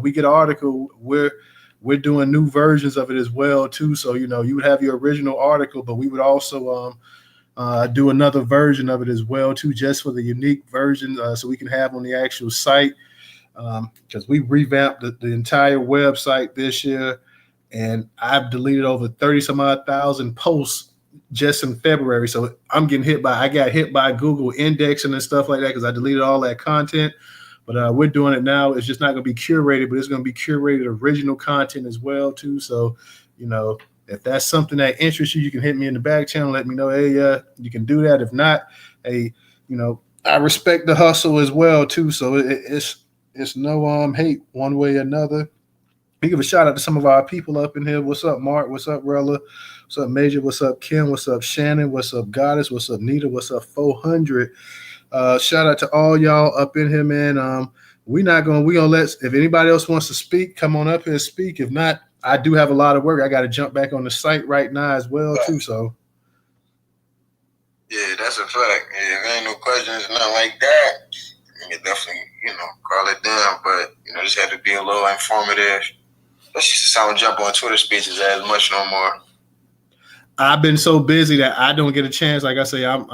We get an article. We're doing new versions of it as well too. So you would have your original article, but we would also do another version of it as well too, just for the unique version, so we can have on the actual site. Because we revamped the entire website this year, and I've deleted over 30 some odd thousand posts just in February. So I got hit by Google indexing and stuff like that because I deleted all that content. But we're doing it now. It's just not going to be curated, but it's going to be curated original content as well too. So, if that's something that interests you, you can hit me in the back channel. Let me know. Hey, you can do that. If not, hey, I respect the hustle as well too. So it's no hate one way or another. We give a shout out to some of our people up in here. What's up, Mark? What's up, Rella? What's up, Major? What's up, Kim? What's up, Shannon? What's up, Goddess? What's up, Nita? What's up, 400? Shout out to all y'all up in here, man. We gonna let, if anybody else wants to speak, come on up here and speak. If not, I do have a lot of work. I got to jump back on the site right now as well too. So yeah, that's a fact. Yeah, if there ain't no questions, nothing like that, you can definitely, call it down. But, just had to be a little informative. Let's just sound jump on Twitter Spaces as much no more. I've been so busy that I don't get a chance. Like I say, I'm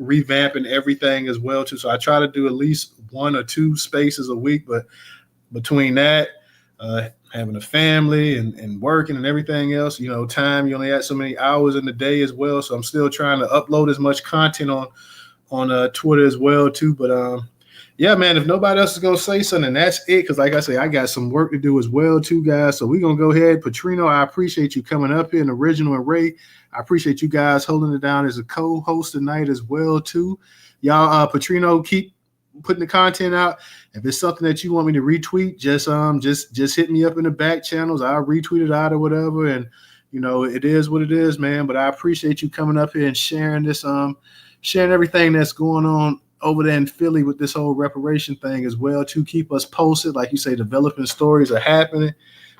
revamping everything as well too. So I try to do at least 1 or 2 spaces a week. But between that, having a family and working and everything else, time, you only have so many hours in the day as well. So I'm still trying to upload as much content on Twitter as well too. But yeah, man, if nobody else is gonna say something, that's it. Because like I say, I got some work to do as well too, guys. So we're gonna go ahead. Patrino, I appreciate you coming up here, and Original and Ray, I appreciate you guys holding it down as a co-host tonight as well too. Y'all, Patrino, keep putting the content out. If it's something that you want me to retweet, just hit me up in the back channels. I'll retweet it out or whatever. And it is what it is, man. But I appreciate you coming up here and sharing this, sharing everything that's going on over there in Philly with this whole reparation thing as well to keep us posted. Like you say, developing stories are happening.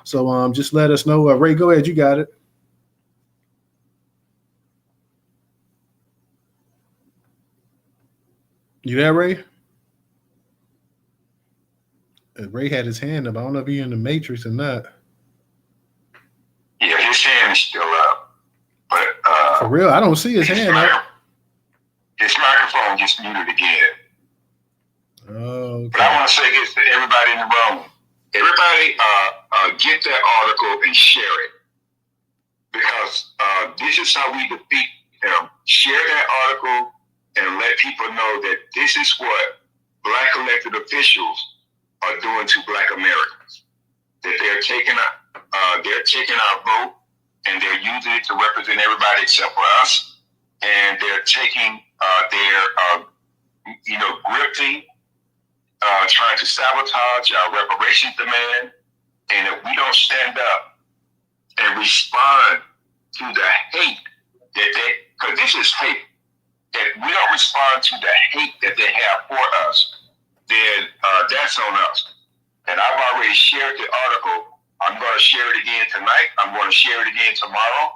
So just let us know. Ray, go ahead. You got it. You there, Ray? Ray had his hand up. I don't know if he's in the Matrix or not. Yeah, his hand is still up. But for real, I don't see his hand up. His microphone just muted again. Oh, okay. But I want to say this to everybody in the room. Everybody get that article and share it. Because this is how we defeat him. Share that article and let people know that this is what Black elected officials are doing to Black Americans. That they're taking our vote and they're using it to represent everybody except for us. And they're taking grifting, trying to sabotage our reparations demand. And if we don't stand up and respond to the hate because this is hate, if we don't respond to the hate that they have for us, then that's on us. And I've already shared the article. I'm going to share it again tonight. I'm going to share it again tomorrow.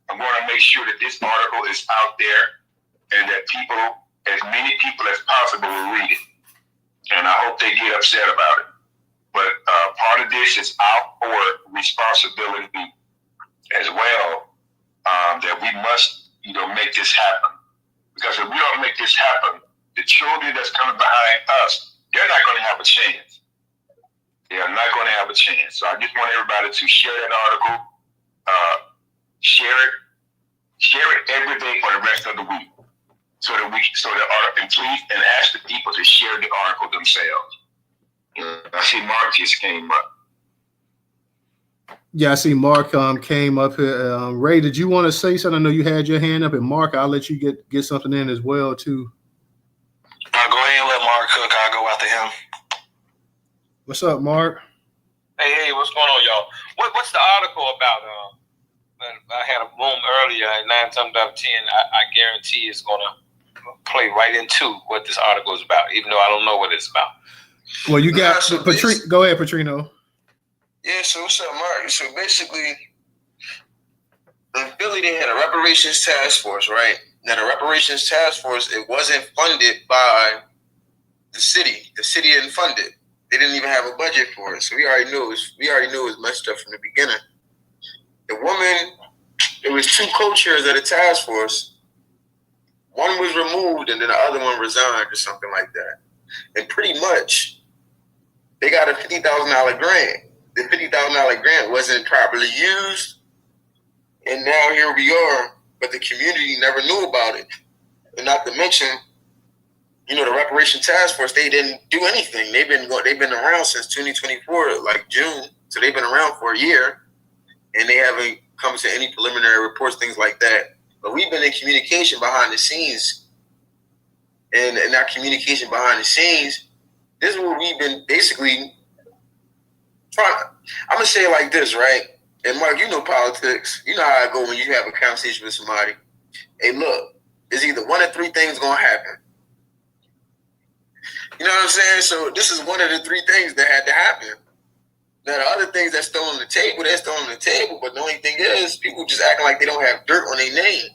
I'm going to make sure that this article is out there and that as many people as possible will read it. And I hope they get upset about it. But part of this is our responsibility as well, that we must, make this happen. Because if we don't make this happen, the children that's coming behind us, they're not going to have a chance. They are not going to have a chance. So I just want everybody to share that article, share it every day for the rest of the week, and please ask the people to share the article themselves. I see Mark just came up. Yeah, I see Mark came up here. Ray, did you want to say something? I know you had your hand up, and Mark, I'll let you get something in as well too. Go ahead and let Mark cook. I'll go after him. What's up, Mark? Hey, what's going on, y'all? What's the article about? I had a room earlier, and 9 times out of 10, I guarantee it's gonna play right into what this article is about, even though I don't know what it's about. Well, you got Go ahead, Petrino. Yeah, so what's up, Mark? So basically, in Philly, they had a reparations task force, right? Now, the reparations task force, it wasn't funded by the city. The city didn't fund it. They didn't even have a budget for it. So we already knew it was messed up from the beginning. The woman, there was 2 co-chairs of the task force. One was removed, and then the other one resigned, or something like that. And pretty much, they got a $50,000 grant. The $50,000 grant wasn't properly used, and now here we are. But the community never knew about it. And not to mention, the Reparation Task Force, they didn't do anything. They've been around since 2024, like June. So they've been around for a year, and they haven't come to any preliminary reports, things like that. But we've been in communication behind the scenes, and in our communication behind the scenes, this is what we've been basically trying. I'm gonna say it like this, right? And Mark, you know politics. You know how I go when you have a conversation with somebody. Hey, look, there's either one of 3 things gonna happen. You know what I'm saying? So this is one of the 3 things that had to happen. Now, the other things that's still on the table, they're still on the table. But the only thing is, people just acting like they don't have dirt on their name.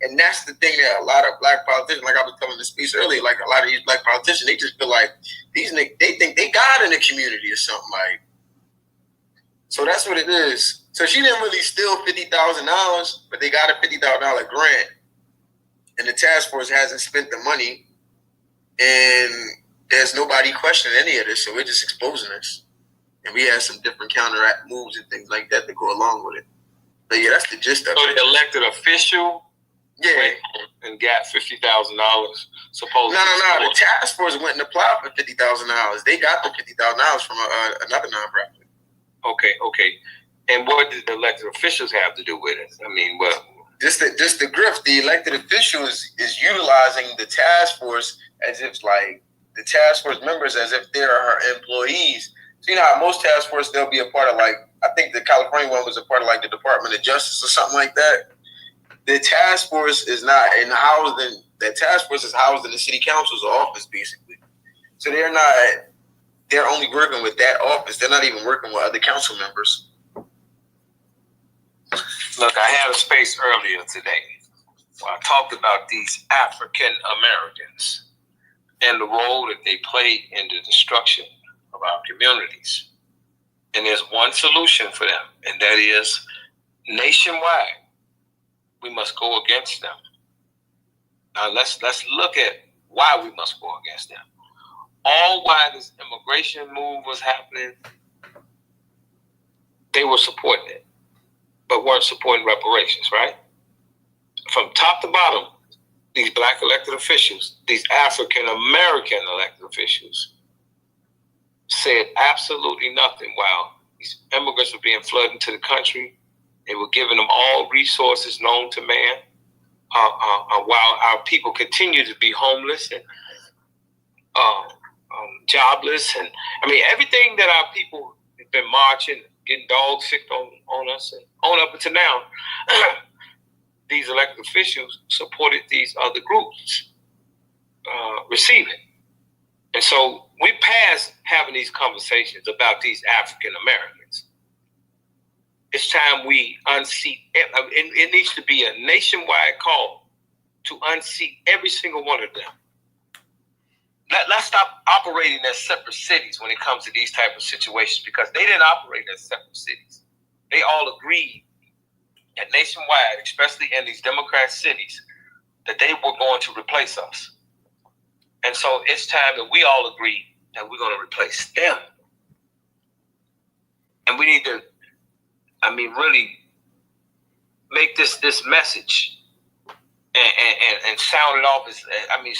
And that's the thing that a lot of black politicians, like I was telling the speech earlier, like a lot of these black politicians, they just feel like these niggas, they think they got in the community or something like. So that's what it is. So she didn't really steal $50,000, but they got a $50,000 grant. And the task force hasn't spent the money. And there's nobody questioning any of this, so we're just exposing this. And we have some different counteract moves and things like that to go along with it. But yeah, that's the gist of it. So the elected official went and got $50,000, supposedly. No. The task force went and applied for $50,000. They got the $50,000 from another nonprofit. Okay. And what did the elected officials have to do with it? I mean, well, Just the grift. The elected official is utilizing the task force as if like the task force members as if they're her employees. So you know how most task force they'll be a part of, like, I think the California one was a part of like the Department of Justice or something like that. The task force is not housed in that task force is housed in the city council's office basically. So they're only working with that office. They're not even working with other council members. Look, I had a space earlier today where I talked about these African Americans and the role that they play in the destruction of our communities. And there's one solution for them, and that is nationwide. We must go against them. Now let's look at why we must go against them. All while this immigration move was happening, they were supporting it, but weren't supporting reparations, right? From top to bottom, these black elected officials, these African American elected officials, said absolutely nothing while these immigrants were being flooded into the country. They were giving them all resources known to man, while our people continue to be homeless and jobless. And I mean, everything that our people have been marching, getting dog sick on us, and on up until now, these elected officials supported these other groups receiving. And so we passed having these conversations about these African Americans. It's time we unseat. It needs to be a nationwide call to unseat every single one of them. Let's stop operating as separate cities when it comes to these type of situations, because they didn't operate as separate cities. They all agreed that nationwide, especially in these Democrat cities, that they were going to replace us. And so it's time that we all agree that we're going to replace them. And we need to, really make this message and sound it off as,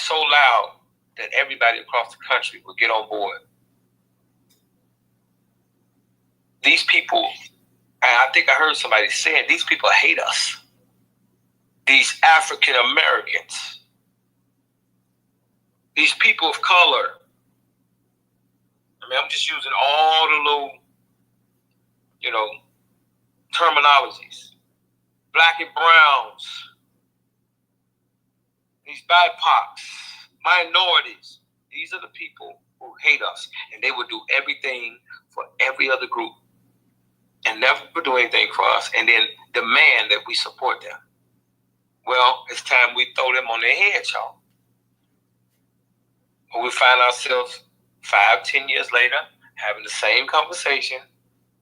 so loud that everybody across the country will get on board. These people, and I think I heard somebody saying, these people hate us. These African Americans, these people of color. I'm just using all the little, terminologies. Black and browns, these BIPOCs, minorities. These are the people who hate us, and they would do everything for every other group and never do anything for us, and then demand that we support them. Well, it's time we throw them on their head, y'all. Or we find ourselves 5-10 years later having the same conversation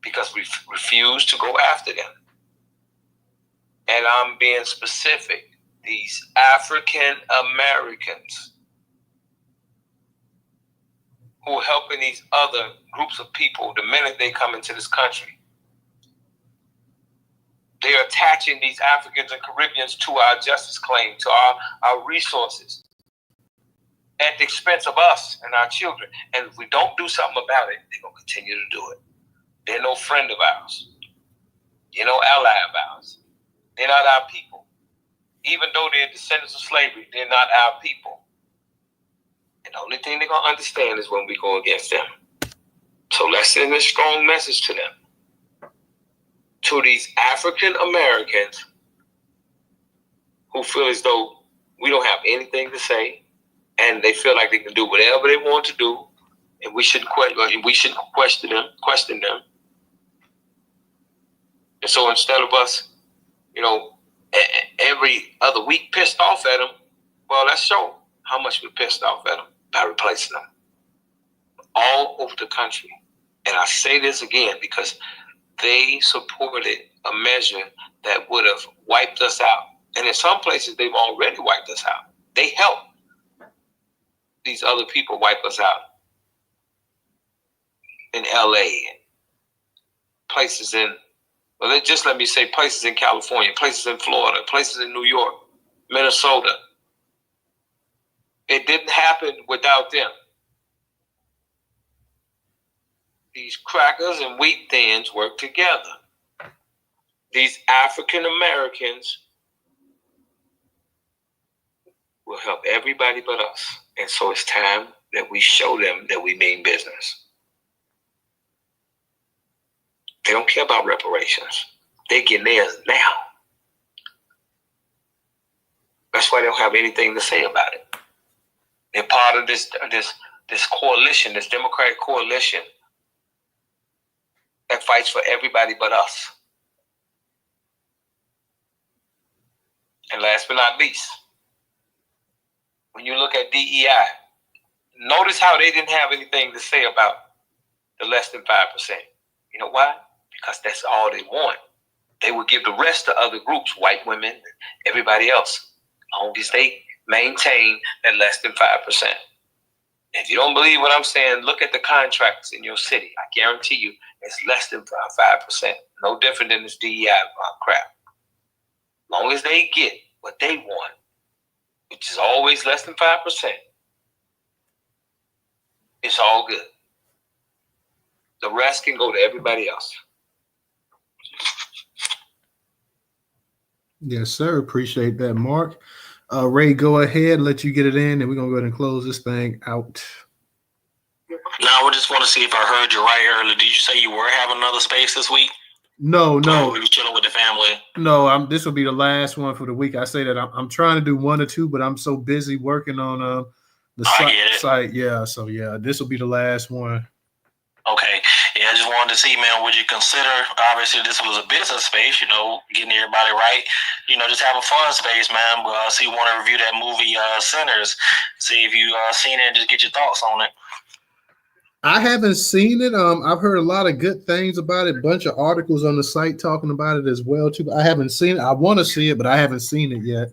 because we refuse to go after them. And I'm being specific. These African Americans who are helping these other groups of people the minute they come into this country. They're attaching these Africans and Caribbeans to our justice claim, to our resources, at the expense of us and our children. And if we don't do something about it, they're going to continue to do it. They're no friend of ours. They're no ally of ours. They're not our people. Even though they're descendants of slavery, they're not our people. And the only thing they're going to understand is when we go against them. So let's send a strong message to them. To these African Americans who feel as though we don't have anything to say, and they feel like they can do whatever they want to do, and we shouldn't question them. And so instead of us, every other week pissed off at them, well, let's show how much we're pissed off at them by replacing them all over the country. And I say this again because they supported a measure that would have wiped us out. And in some places, they've already wiped us out. They helped these other people wipe us out. In LA, places in, let me say places in California, places in Florida, places in New York, Minnesota. It didn't happen without them. These crackers and wheat thins work together. These African Americans will help everybody but us. And so it's time that we show them that we mean business. They don't care about reparations. They're getting theirs now. That's why they don't have anything to say about it. They're part of this coalition, this Democratic coalition that fights for everybody but us. And last but not least, when you look at DEI, notice how they didn't have anything to say about the less than 5%. You know why? Because that's all they want. They would give the rest to other groups, white women, everybody else, as long as they maintain that less than 5%. If you don't believe what I'm saying, look at the contracts in your city. I guarantee you it's less than 5%. No different than this DEI crap. As long as they get what they want, which is always less than 5%, it's all good. The rest can go to everybody else. Yes, sir. Appreciate that, Mark. Ray, go ahead, let you get it in, and we're going to go ahead and close this thing out. Now, I just want to see if I heard you right earlier. Did you say you were having another space this week? No. We were chilling with the family. No, this will be the last one for the week. I say that I'm trying to do 1 or 2, but I'm so busy working on the site. Yeah, so yeah, this will be the last one. Okay. Yeah, I just wanted to see, man, would you consider, obviously this was a business space, getting everybody right, just have a fun space, man. But see, want to review that movie, Sinners, see if you seen it and just get your thoughts on it. I haven't seen it. I've heard a lot of good things about it. A bunch of articles on the site talking about it as well, too. But I haven't seen it. I want to see it, but I haven't seen it yet.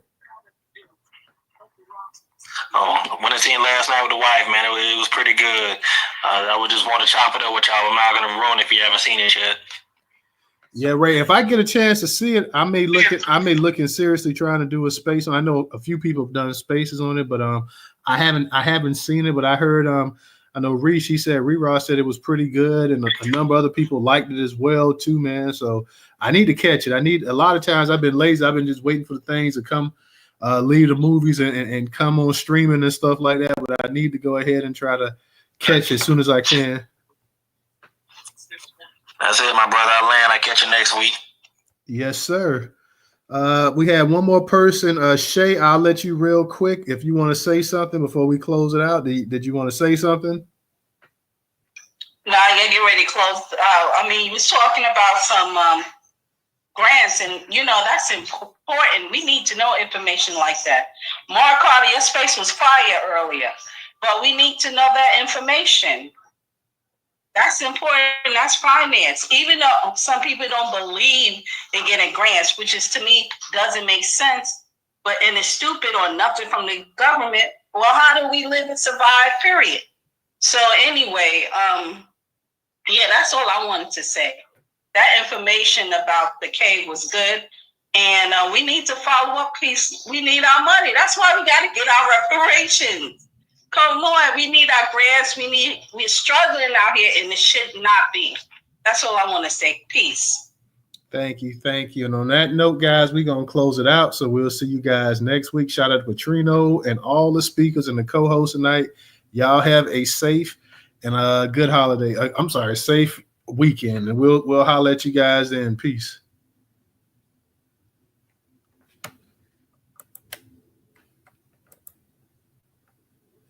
When I seen last night with the wife, man, it was pretty good. I would just want to chop it up with y'all. I'm not going to ruin it if you haven't seen it yet. Yeah, Ray, if I get a chance to see it, I may look in seriously trying to do a space on. I know a few people have done spaces on it, but I haven't seen it. But I heard I know Ross said it was pretty good, and a number of other people liked it as well too, man. So I need to catch it. A lot of times I've been lazy. I've been just waiting for the things to come, leave the movies and come on streaming and stuff like that. But I need to go ahead and try to catch it as soon as I can. That's it, my brother. I'll land. I'll catch you next week. Yes, sir. We have one more person. Shay, I'll let you real quick if you want to say something before we close it out. Did you want to say something? No, I gotta get ready to close out. I mean, you was talking about some grants, and that's important. We need to know information like that. Mark Carter, your space was fire earlier, but we need to know that information. That's important. That's finance. Even though some people don't believe in getting grants, which is to me doesn't make sense, but and it's stupid or nothing from the government. Well, how do we live and survive? Period. So anyway, yeah, that's all I wanted to say. That information about the cave was good, and we need to follow up. Piece. We need our money. That's why we got to get our reparations. Come on, we need our grants. We're struggling out here, and it should not be. That's all I want to say. Peace. Thank you. And on that note, guys, we're going to close it out. So we'll see you guys next week. Shout out to Petrino and all the speakers and the co-hosts tonight. Y'all have a safe and a good holiday. I'm sorry, safe weekend. And we'll holler at you guys then. Peace.